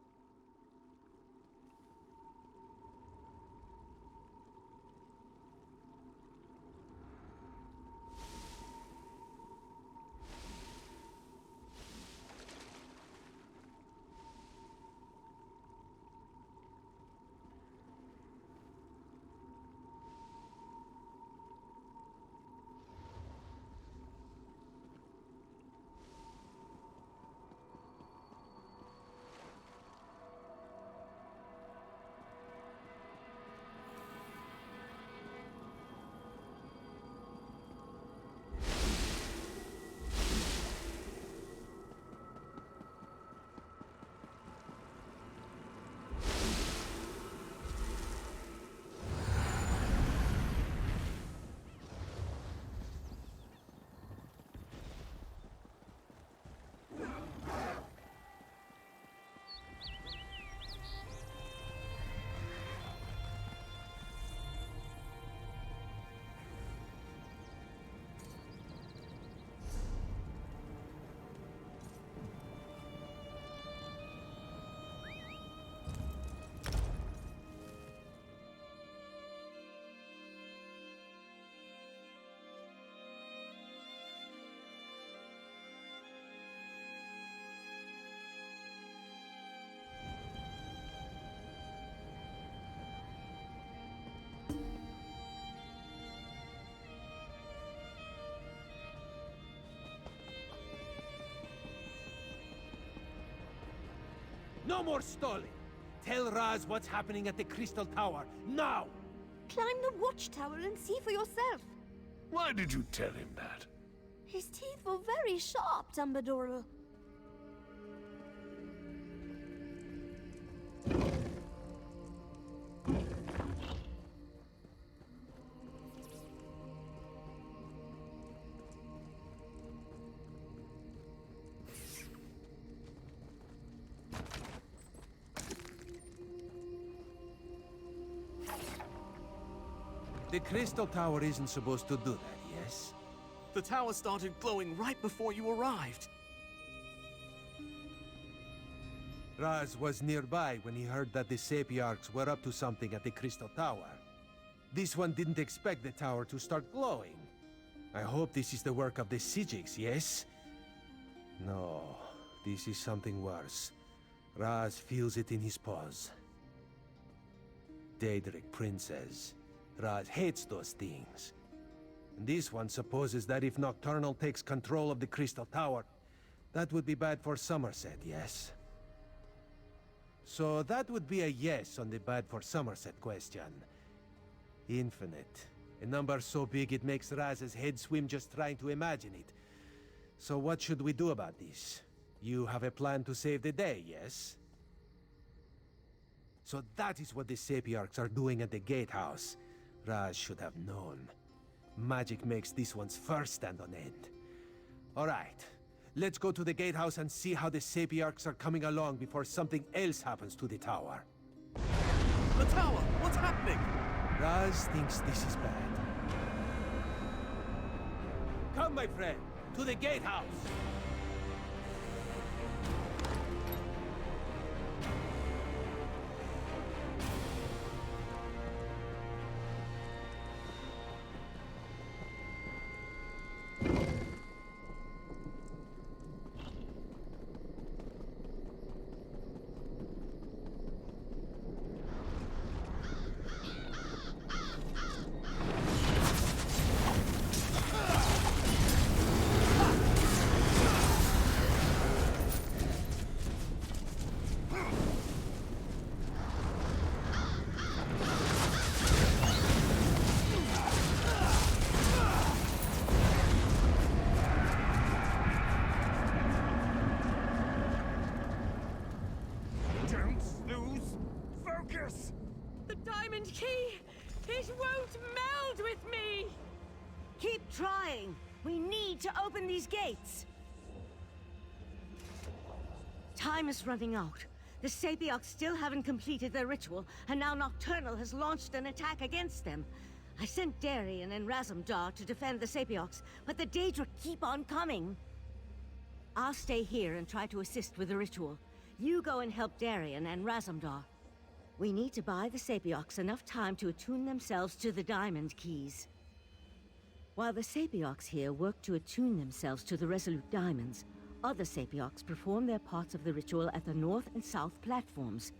No more stalling! Tell Raz what's happening at the Crystal Tower, now! Climb the watchtower and see for yourself. Why did you tell him that? His teeth were very sharp, Dumbledore. The Crystal Tower isn't supposed to do that, yes? The tower started glowing right before you arrived. Raz was nearby when he heard that the Sapiarchs were up to something at the Crystal Tower. This one didn't expect the tower to start glowing. I hope this is the work of the Sijiks, yes? No, this is something worse. Raz feels it in his paws. Daedric Princess. Raz hates those things. And this one supposes that if Nocturnal takes control of the Crystal Tower, that would be bad for Sammерсет, yes? So that would be a yes on the bad for Sammерсет question. Infinite. A number so big it makes Raz's head swim just trying to imagine it. So what should we do about this? You have a plan to save the day, yes? So that is what the Sapiarchs are doing at the Gatehouse. Raz should have known. Magic makes this one's fur stand on end. All right, Let's go to the gatehouse and see how the Sapiarchs are coming along before something else happens to the tower. The tower! What's happening? Raz thinks this is bad. Come, my friend, to the gatehouse! The diamond key! It won't meld with me! Keep trying! We need to open these gates! Time is running out. The Sapiarchs still haven't completed their ritual, and now Nocturnal has launched an attack against them. I sent Darien and Razumdar to defend the Sapiarchs, but the Daedra keep on coming. I'll stay here and try to assist with the ritual. You go and help Darien and Razumdar. We need to buy the Sapiarchs enough time to attune themselves to the diamond keys. While the Sapiarchs here work to attune themselves to the Resolute Diamonds, other Sapiarchs perform their parts of the ritual at the north and south platforms.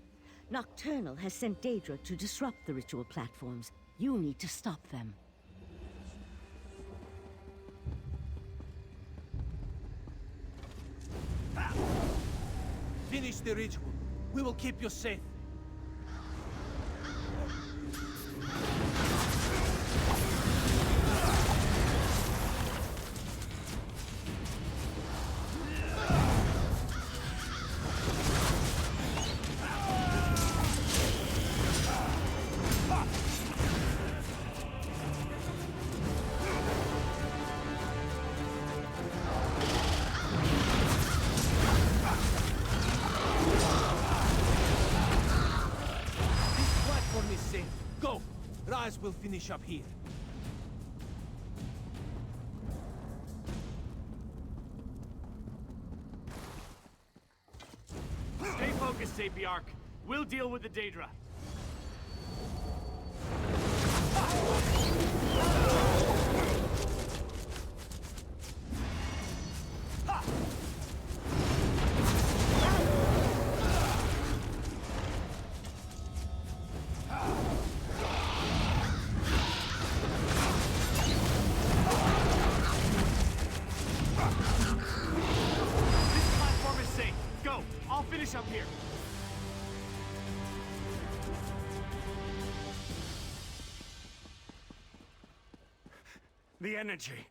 Nocturnal has sent Daedra to disrupt the ritual platforms. You need to stop them. Finish the ritual. We will keep you safe. We'll finish up here. Stay focused, Sapiarch. We'll deal with the Daedra. Up here. The energy.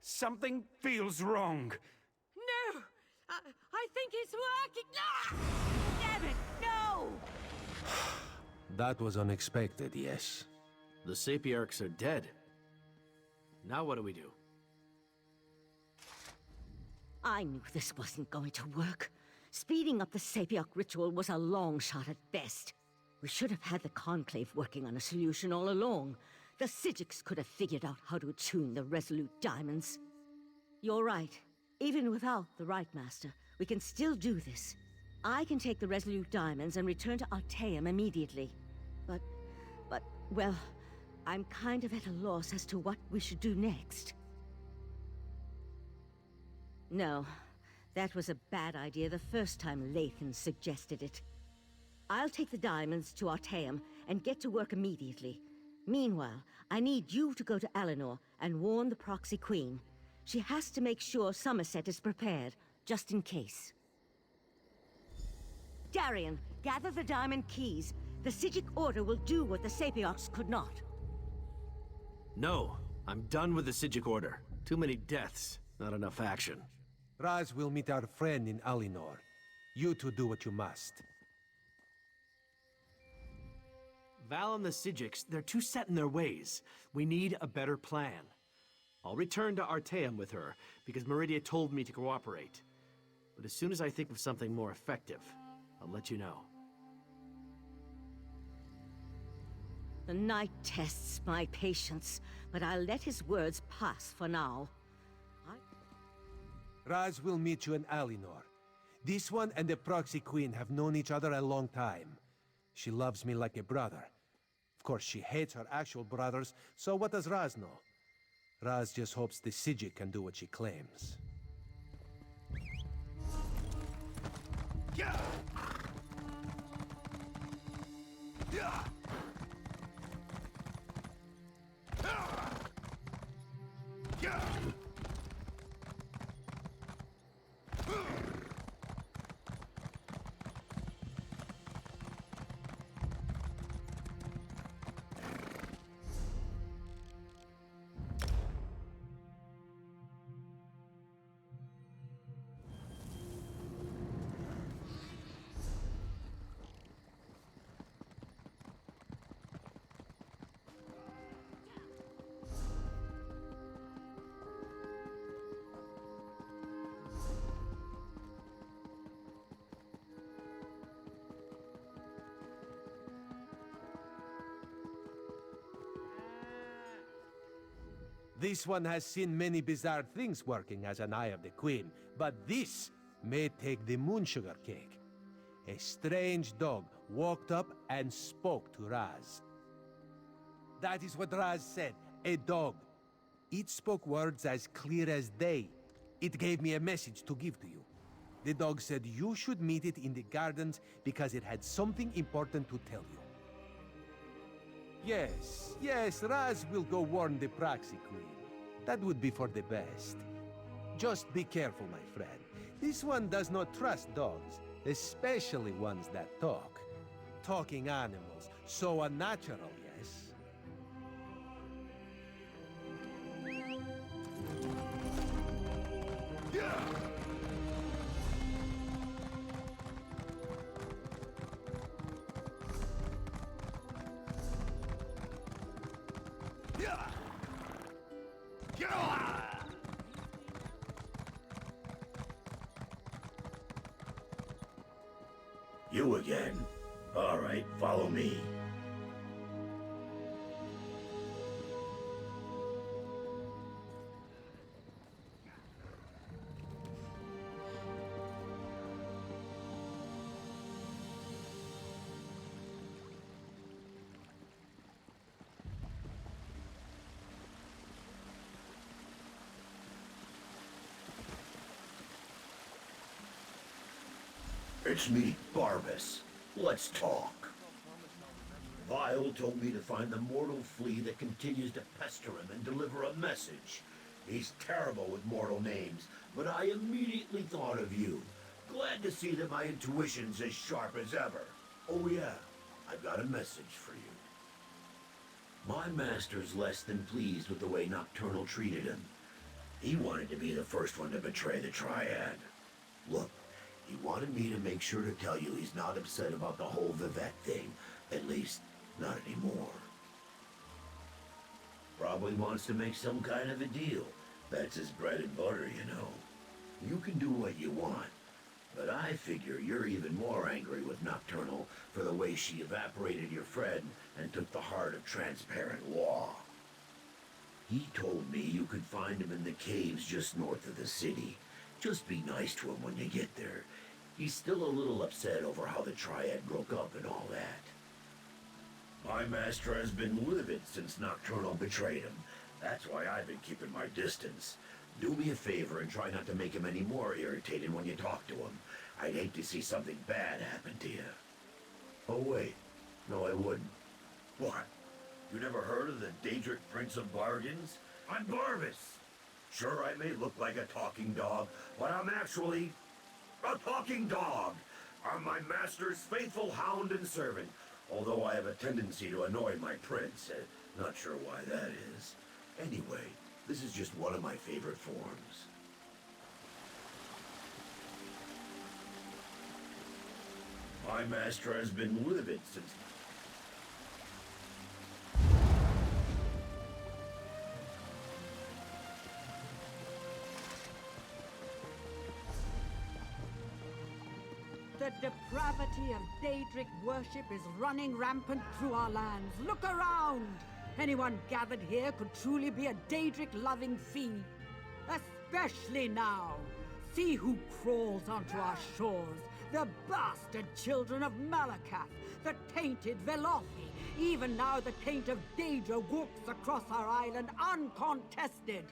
Something feels wrong. No! I think it's working! Ah! Damn it, no! That was unexpected, yes. The Sapiarchs are dead. Now what do we do? I knew this wasn't going to work. Speeding up the Sapiarch ritual was a long shot at best. We should have had the Conclave working on a solution all along. The Psijics could have figured out how to attune the Resolute Diamonds. You're right. Even without the Right Master, we can still do this. I can take the Resolute Diamonds and return to Artaeum immediately. But, well, I'm kind of at a loss as to what we should do next. No. That was a bad idea the first time Lathan suggested it. I'll take the diamonds to Artaeum and get to work immediately. Meanwhile, I need you to go to Alinor and warn the Proxy Queen. She has to make sure Sammерсет is prepared, just in case. Darien, gather the diamond keys. The Psijic Order will do what the Sapiarchs could not. No, I'm done with the Psijic Order. Too many deaths, not enough action. Raz will meet our friend in Alinor. You two do what you must. Val and the Psijics, they're too set in their ways. We need a better plan. I'll return to Artaeum with her, because Meridia told me to cooperate. But as soon as I think of something more effective, I'll let you know. The knight tests my patience, but I'll let his words pass for now. Raz will meet you in Alinor. This one and the proxy queen have known each other a long time. She loves me like a brother. Of course, she hates her actual brothers, so what does Raz know? Raz just hopes the Sijik can do what she claims. Yeah! Yeah! Yeah! This one has seen many bizarre things working as an Eye of the Queen, but this may take the moon sugar cake. A strange dog walked up and spoke to Raz. That is what Raz said, a dog. It spoke words as clear as day. It gave me a message to give to you. The dog said you should meet it in the gardens because it had something important to tell you. Yes, Raz will go warn the proxy queen. That would be for the best. Just be careful, my friend. This one does not trust dogs, especially ones that talk. Talking animals, so unnatural, yes? You again? All right, follow me. It's me, Barbas. Let's talk. Vile told me to find the mortal flea that continues to pester him and deliver a message. He's terrible with mortal names, but I immediately thought of you. Glad to see that my intuition's as sharp as ever. Oh yeah, I've got a message for you. My master's less than pleased with the way Nocturnal treated him. He wanted to be the first one to betray the Triad. Look, he wanted me to make sure to tell you he's not upset about the whole Vivette thing. At least, not anymore. Probably wants to make some kind of a deal. That's his bread and butter, you know. You can do what you want. But I figure you're even more angry with Nocturnal for the way she evaporated your friend and took the heart of transparent law. He told me you could find him in the caves just north of the city. Just be nice to him when you get there. He's still a little upset over how the Triad broke up and all that. My master has been livid since Nocturnal betrayed him. That's why I've been keeping my distance. Do me a favor and try not to make him any more irritated when you talk to him. I'd hate to see something bad happen to you. Oh wait, no I wouldn't. What? You never heard of the Daedric Prince of Bargains? I'm Barbas. Sure, I may look like a talking dog, but I'm actually a talking dog. I'm my master's faithful hound and servant, although I have a tendency to annoy my prince. Not sure why that is. Anyway, this is just one of my favorite forms. My master has been livid since... The depravity of Daedric worship is running rampant through our lands. Look around! Anyone gathered here could truly be a Daedric-loving fiend. Especially now. See who crawls onto our shores. The bastard children of Malakath, the tainted Velothi. Even now the taint of Daedra walks across our island uncontested.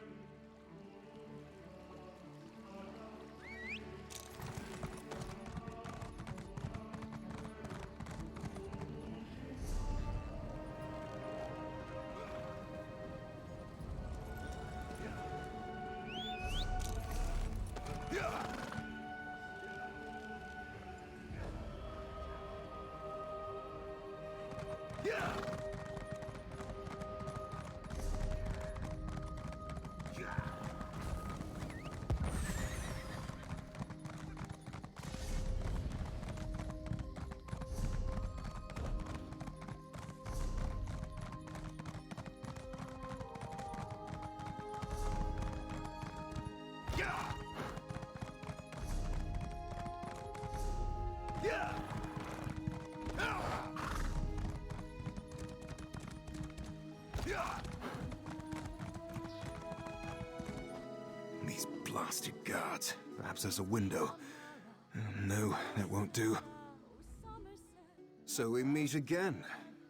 These blasted guards. Perhaps there's a window. No, that won't do. So we meet again.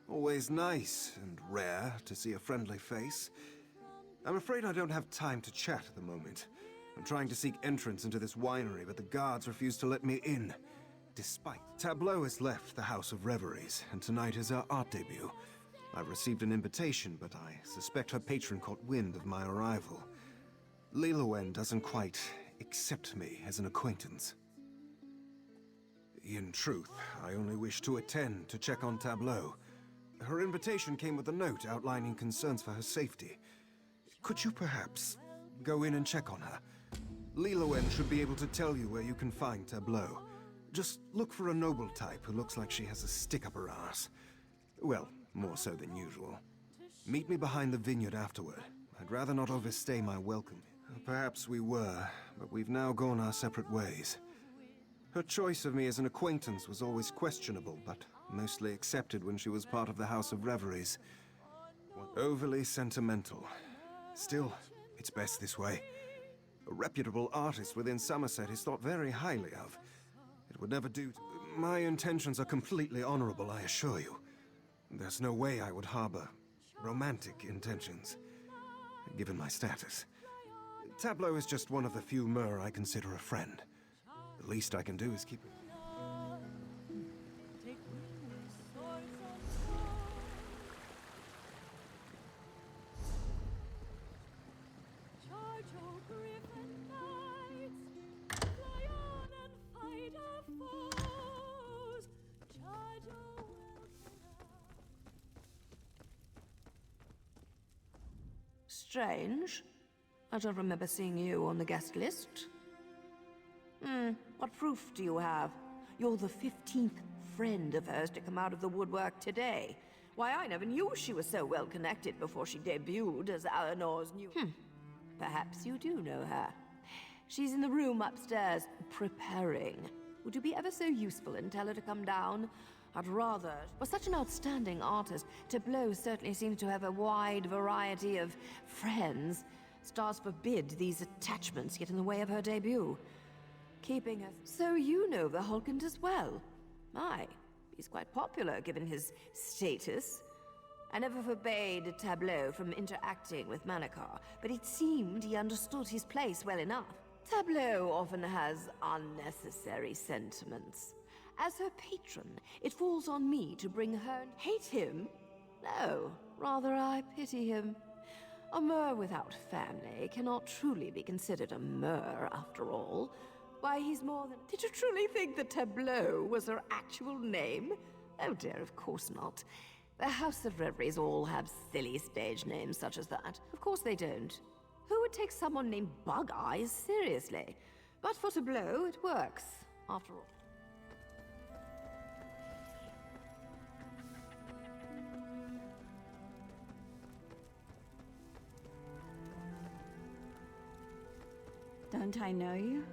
Always nice and rare to see a friendly face. I'm afraid I don't have time to chat at the moment. I'm trying to seek entrance into this winery, but the guards refuse to let me in. Despite Tableau has left the House of Reveries, and tonight is her art debut. I've received an invitation, but I suspect her patron caught wind of my arrival. Lilowen doesn't quite accept me as an acquaintance. In truth, I only wish to attend to check on Tableau. Her invitation came with a note outlining concerns for her safety. Could you perhaps go in and check on her? Lilowen should be able to tell you where you can find Tableau. Just look for a noble type who looks like she has a stick up her ass. Well, more so than usual. Meet me behind the vineyard afterward. I'd rather not overstay my welcome. Perhaps we were, but we've now gone our separate ways. Her choice of me as an acquaintance was always questionable, but mostly accepted when she was part of the House of Reveries. Overly sentimental. Still, it's best this way. A reputable artist within Sammерсет is thought very highly of. It would never do to... My intentions are completely honorable, I assure you. There's no way I would harbor romantic intentions, given my status. Tableau is just one of the few Mer I consider a friend. The least I can do is keep it. Strange. I don't remember seeing you on the guest list. What proof do you have? You're the 15th friend of hers to come out of the woodwork today. Why, I never knew she was so well connected before she debuted as Eleanor's new... Perhaps you do know her. She's in the room upstairs, preparing. Would you be ever so useful and tell her to come down? I'd rather. For such an outstanding artist, Tableau certainly seems to have a wide variety of friends. Stars forbid these attachments get in the way of her debut. Keeping her... So you know the Hulkand as well? My, he's quite popular given his status. I never forbade Tableau from interacting with Manakar, but it seemed he understood his place well enough. Tableau often has unnecessary sentiments. As her patron, it falls on me to bring her and hate him. No, rather I pity him. A Mer without family cannot truly be considered a Mer, after all. Why, he's more than... Did you truly think that Tableau was her actual name? Oh dear, of course not. The House of Reveries all have silly stage names such as that. Of course they don't. Who would take someone named Bug Eyes seriously? But for Tableau, it works, after all. Don't I know you?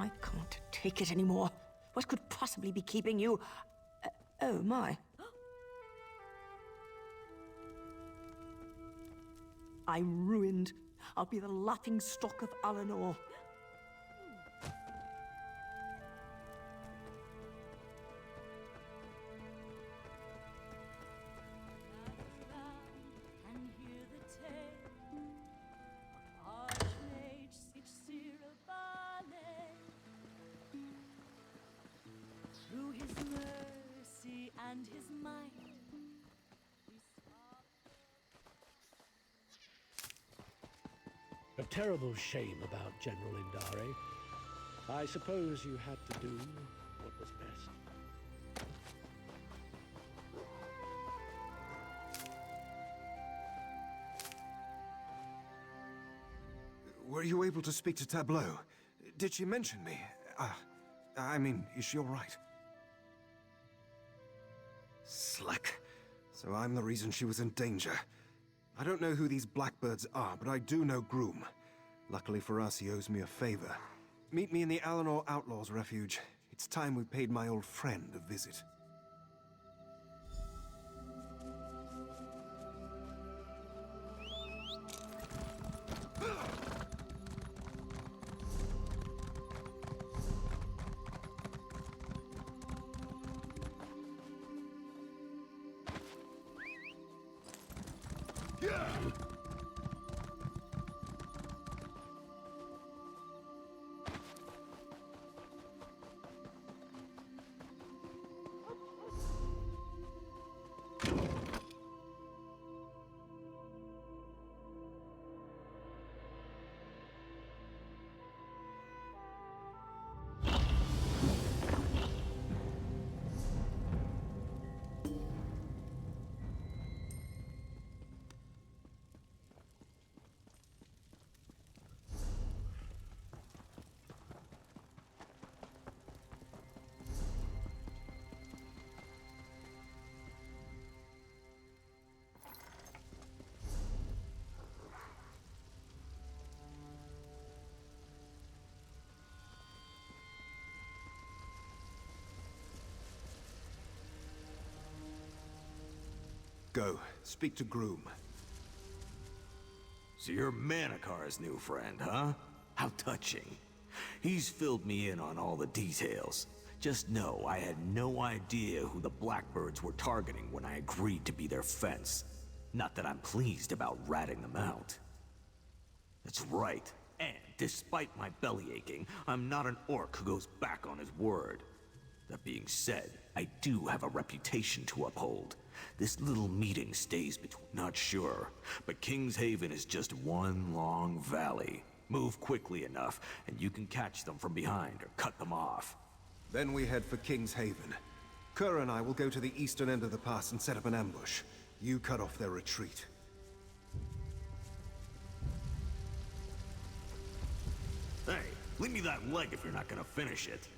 I can't take it anymore. What could possibly be keeping you... oh, my. I'm ruined. I'll be the laughingstock of Alinor. Through his mercy and his might. A terrible shame about General Indare. I suppose you had to do what was best. Were you able to speak to Tableau? Did she mention me? I mean, is she all right? Slick. So I'm the reason she was in danger. I don't know who these blackbirds are, but I do know Groom. Luckily for us, he owes me a favor. Meet me in the Alinor Outlaws Refuge. It's time we paid my old friend a visit. Go. Speak to Groom. So you're Manikar's new friend, huh? How touching. He's filled me in on all the details. Just know I had no idea who the Blackbirds were targeting when I agreed to be their fence. Not that I'm pleased about ratting them out. That's right. And despite my belly aching, I'm not an orc who goes back on his word. That being said, I do have a reputation to uphold. This little meeting stays between... Not sure, but King's Haven is just one long valley. Move quickly enough, and you can catch them from behind or cut them off. Then we head for King's Haven. Kerr and I will go to the eastern end of the pass and set up an ambush. You cut off their retreat. Hey, leave me that leg if you're not gonna finish it.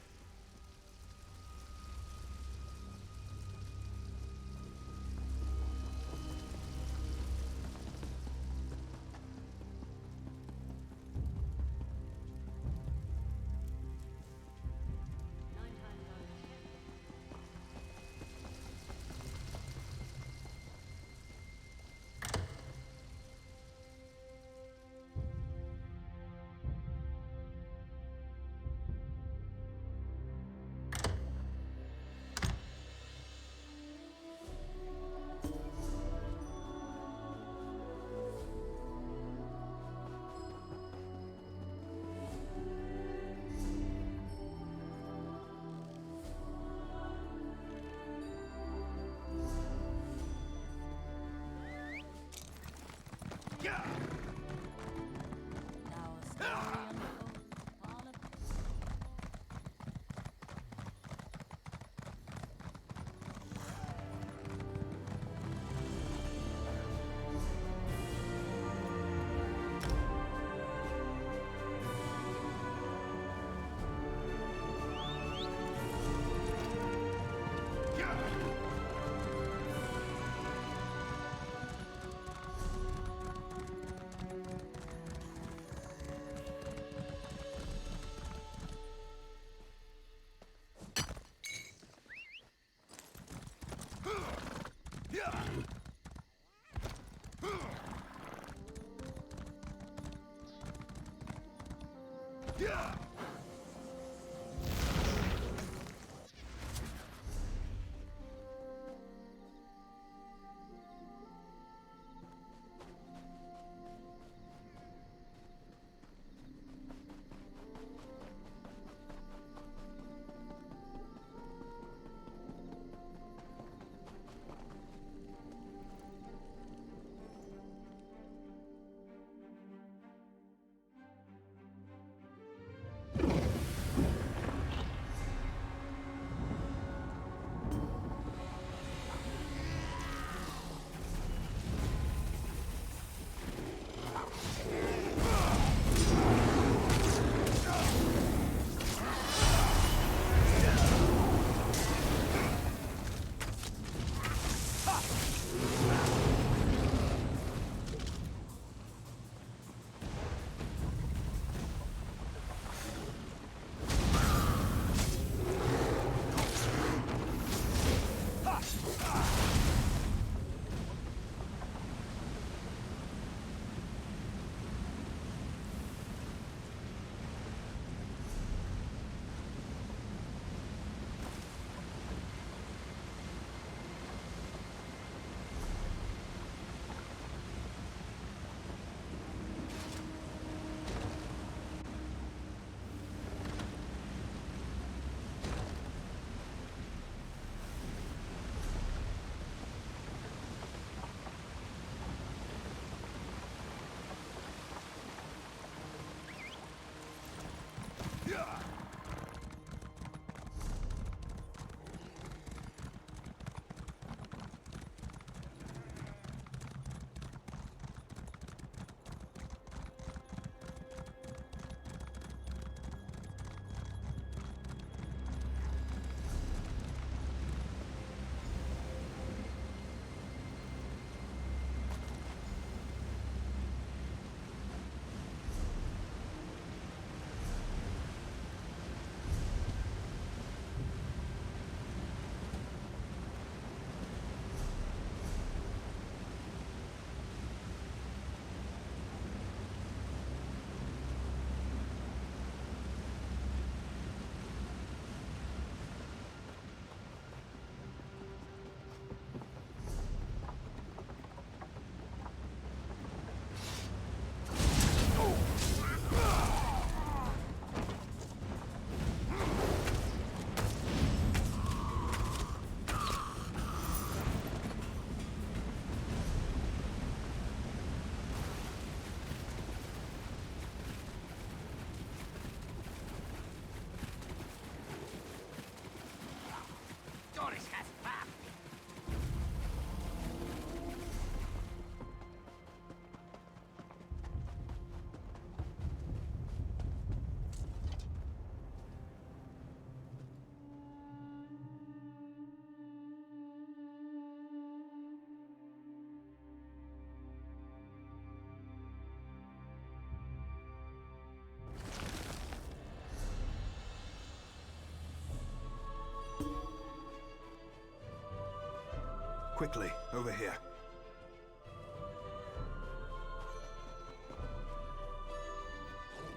Quickly, over here.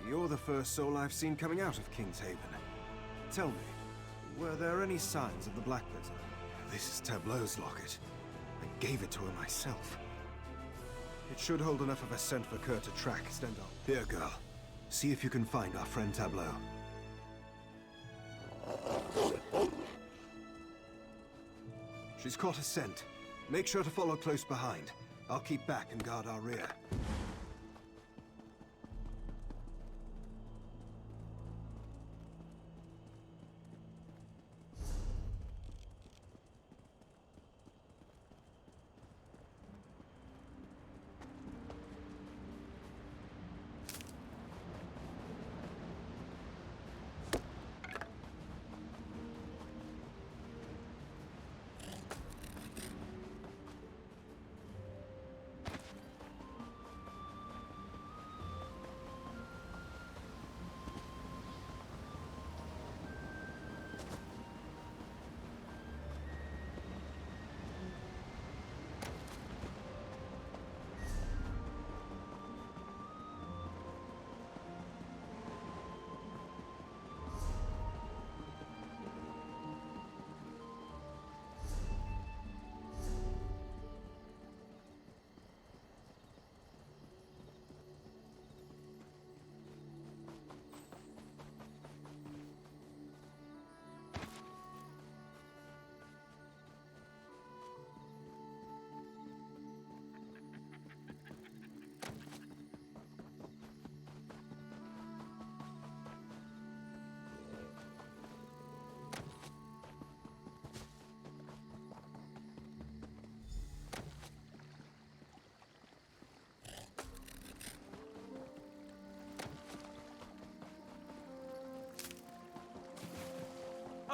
You're the first soul I've seen coming out of King's Haven. Tell me, were there any signs of the Blackbirds? This is Tableau's locket. I gave it to her myself. It should hold enough of a scent for Kerr to track Stendhal. Here, girl. See if you can find our friend Tableau. She's caught a scent. Make sure to follow close behind. I'll keep back and guard our rear.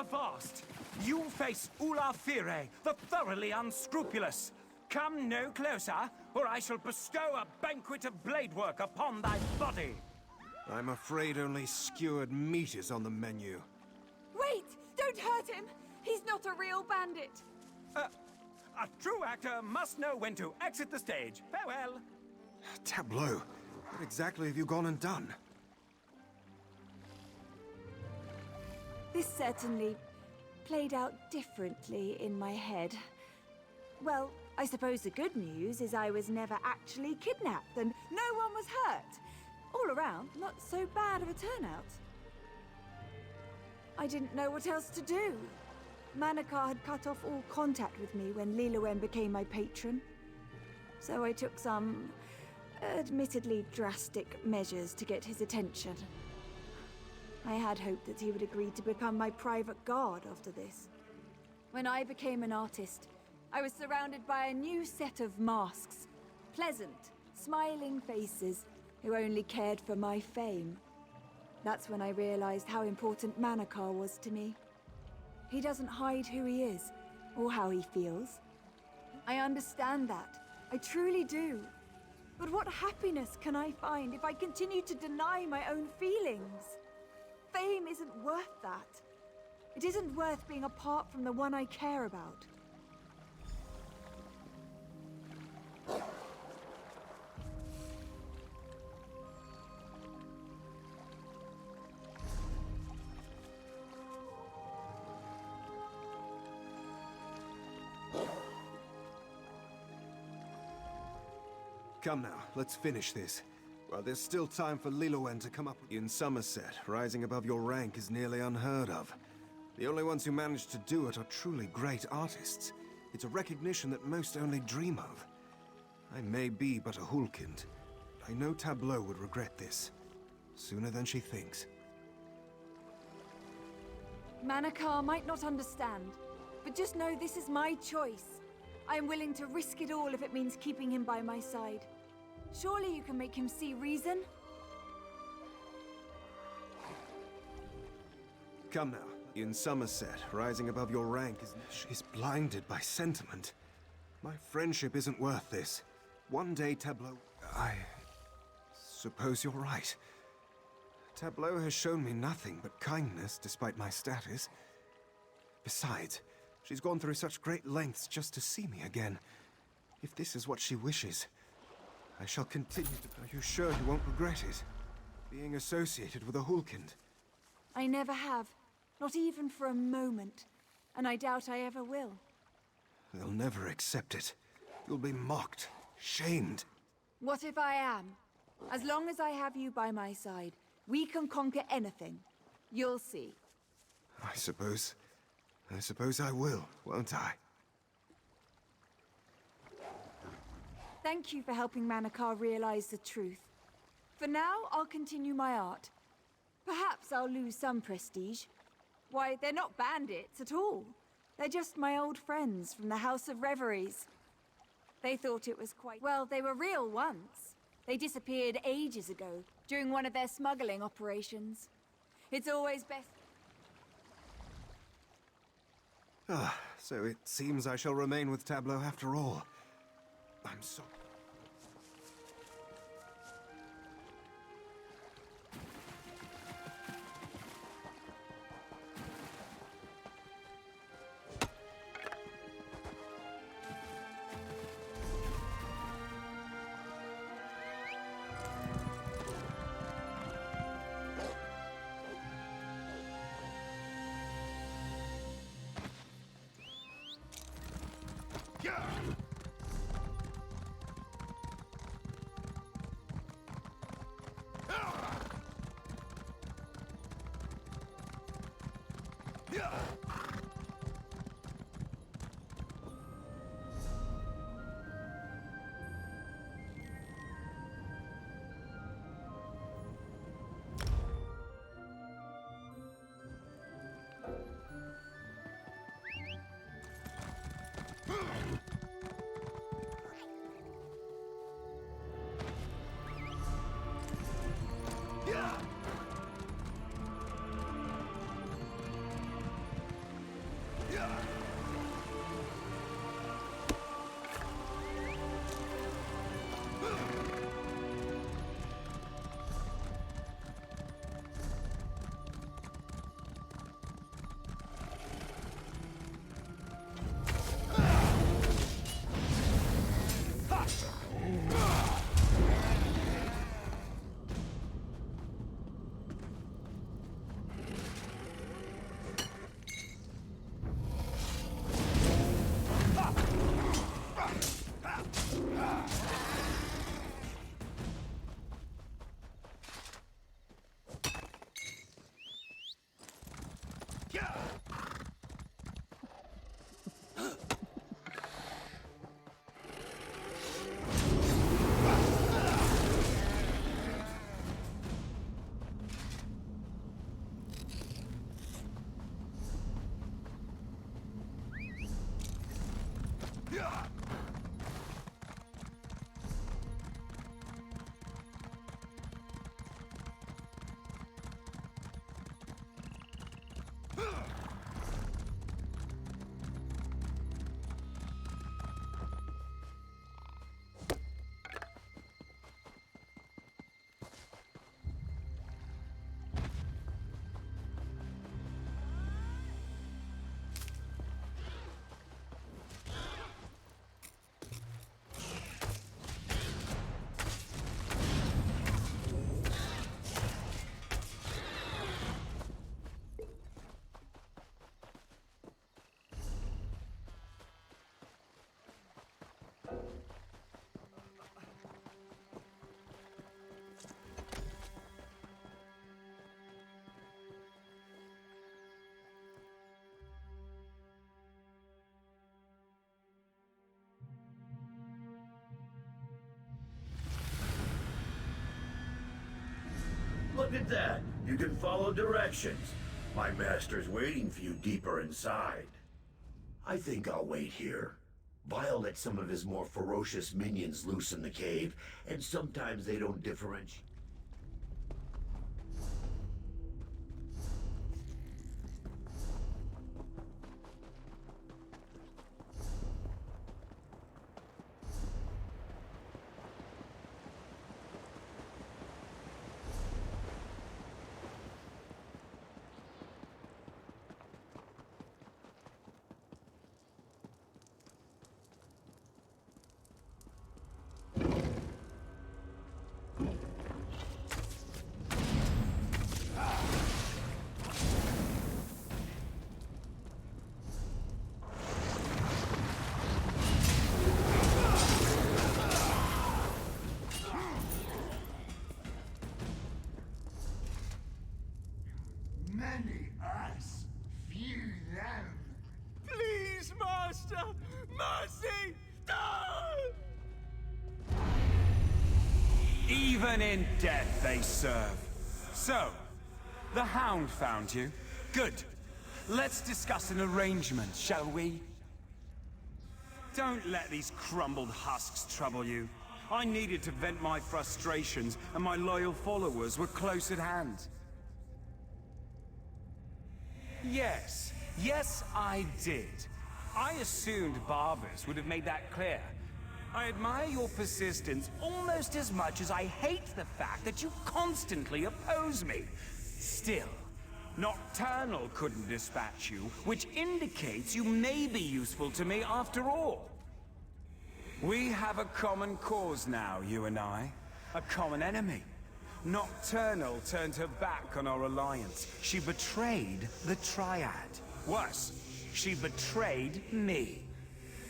Avast! You face Ula Fire, the thoroughly unscrupulous. Come no closer, or I shall bestow a banquet of blade work upon thy body. I'm afraid only skewered meat is on the menu. Wait! Don't hurt him! He's not a real bandit! A true actor must know when to exit the stage. Farewell! Tableau, what exactly have you gone and done? This certainly played out differently in my head. Well, I suppose the good news is I was never actually kidnapped and no one was hurt. All around, not so bad of a turnout. I didn't know what else to do. Manukar had cut off all contact with me when Liluen became my patron. So I took some admittedly drastic measures to get his attention. I had hoped that he would agree to become my private guard after this. When I became an artist, I was surrounded by a new set of masks. Pleasant, smiling faces who only cared for my fame. That's when I realized how important Manakar was to me. He doesn't hide who he is, or how he feels. I understand that. I truly do. But what happiness can I find if I continue to deny my own feelings? Fame isn't worth that. It isn't worth being apart from the one I care about. Come now, let's finish this. While there's still time for Lillowen to come up with you in Sammерсет, rising above your rank is nearly unheard of. The only ones who manage to do it are truly great artists. It's a recognition that most only dream of. I may be but a Hulkind. I know Tableau would regret this. Sooner than she thinks. Manakar might not understand, but just know this is my choice. I am willing to risk it all if it means keeping him by my side. Surely you can make him see reason? Come now. In Sammерсет, rising above your rank is... She's blinded by sentiment. My friendship isn't worth this. One day, Tableau... I suppose you're right. Tableau has shown me nothing but kindness, despite my status. Besides, she's gone through such great lengths just to see me again. If this is what she wishes, I shall continue to... Are you sure you won't regret it? Being associated with a Hulkind? I never have. Not even for a moment. And I doubt I ever will. They'll never accept it. You'll be mocked, shamed. What if I am? As long as I have you by my side, we can conquer anything. You'll see. I suppose I will, won't I? Thank you for helping Manakar realize the truth. For now, I'll continue my art. Perhaps I'll lose some prestige. Why, they're not bandits at all. They're just my old friends from the House of Reveries. They thought it was quite... Well, they were real once. They disappeared ages ago, during one of their smuggling operations. It's always best... Ah, so it seems I shall remain with Tableau after all. I'm so... Look at that! You can follow directions. My master's waiting for you deeper inside. I think I'll wait here. Vile let some of his more ferocious minions loose in the cave, and sometimes they don't differentiate. Many us, few them. Please, Master! Mercy! Even in death they serve. So, the Hound found you. Good. Let's discuss an arrangement, shall we? Don't let these crumbled husks trouble you. I needed to vent my frustrations, and my loyal followers were close at hand. Yes, I did. I assumed Barbers would have made that clear. I admire your persistence almost as much as I hate the fact that you constantly oppose me. Still, Nocturnal couldn't dispatch you, which indicates you may be useful to me after all. We have a common cause now, you and I. A common enemy. Nocturnal turned her back on our alliance. She betrayed the Triad. Worse, she betrayed me.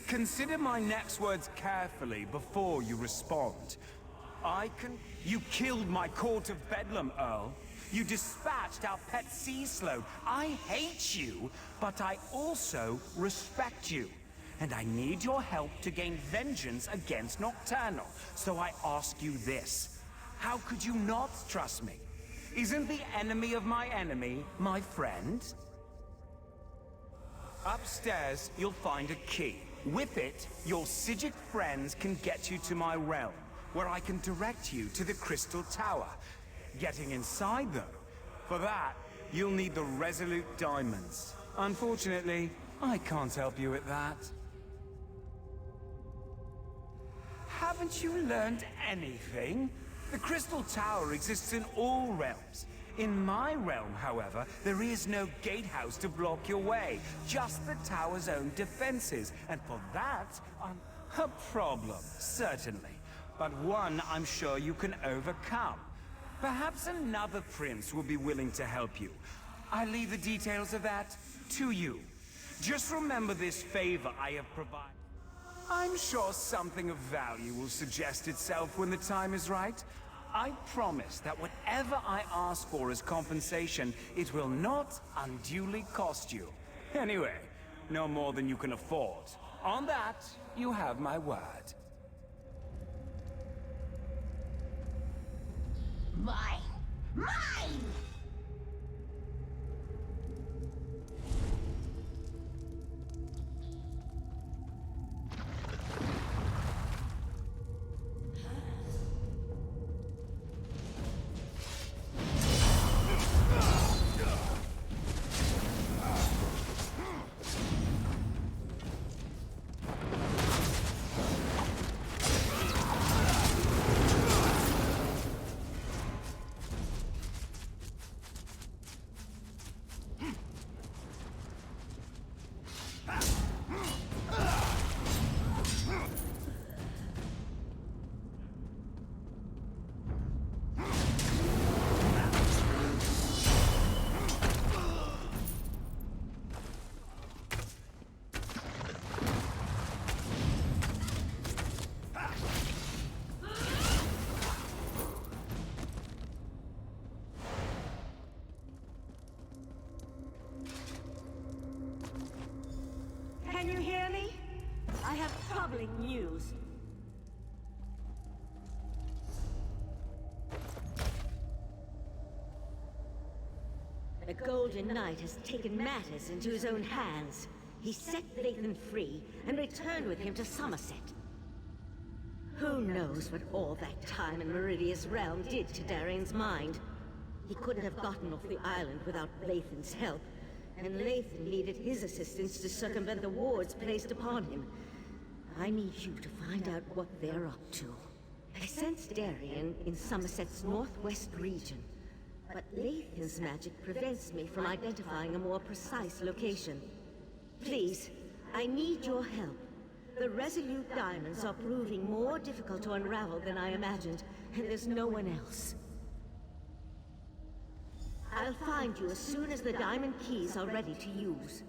Consider my next words carefully before you respond. You killed my court of Bedlam, Earl. You dispatched our pet sea sloth. I hate you, but I also respect you. And I need your help to gain vengeance against Nocturnal. So I ask you this. How could you not trust me? Isn't the enemy of my enemy my friend? Upstairs, you'll find a key. With it, your Psijic friends can get you to my realm, where I can direct you to the Crystal Tower. Getting inside, though, for that, you'll need the Resolute Diamonds. Unfortunately, I can't help you with that. Haven't you learned anything? The Crystal Tower exists in all realms. In my realm, however, there is no gatehouse to block your way, just the tower's own defenses. And for that, a problem, certainly. But one I'm sure you can overcome. Perhaps another prince will be willing to help you. I leave the details of that to you. Just remember this favor I have provided. I'm sure something of value will suggest itself when the time is right. I promise that whatever I ask for as compensation, it will not unduly cost you. Anyway, no more than you can afford. On that, you have my word. Mine! Mine! Can you hear me? I have troubling news. The Golden Knight has taken matters into his own hands. He set Lathan free and returned with him to Sammерсет. Who knows what all that time in Meridia's realm did to Darian's mind? He couldn't have gotten off the island without Lathan's help, and Lathan needed his assistance to circumvent the wards placed upon him. I need you to find out what they're up to. I sense Darian in Sammerset's northwest region, but Lathan's magic prevents me from identifying a more precise location. Please, I need your help. The Resolute Diamonds are proving more difficult to unravel than I imagined, and there's no one else. I'll find you as soon as the diamond keys are ready to use.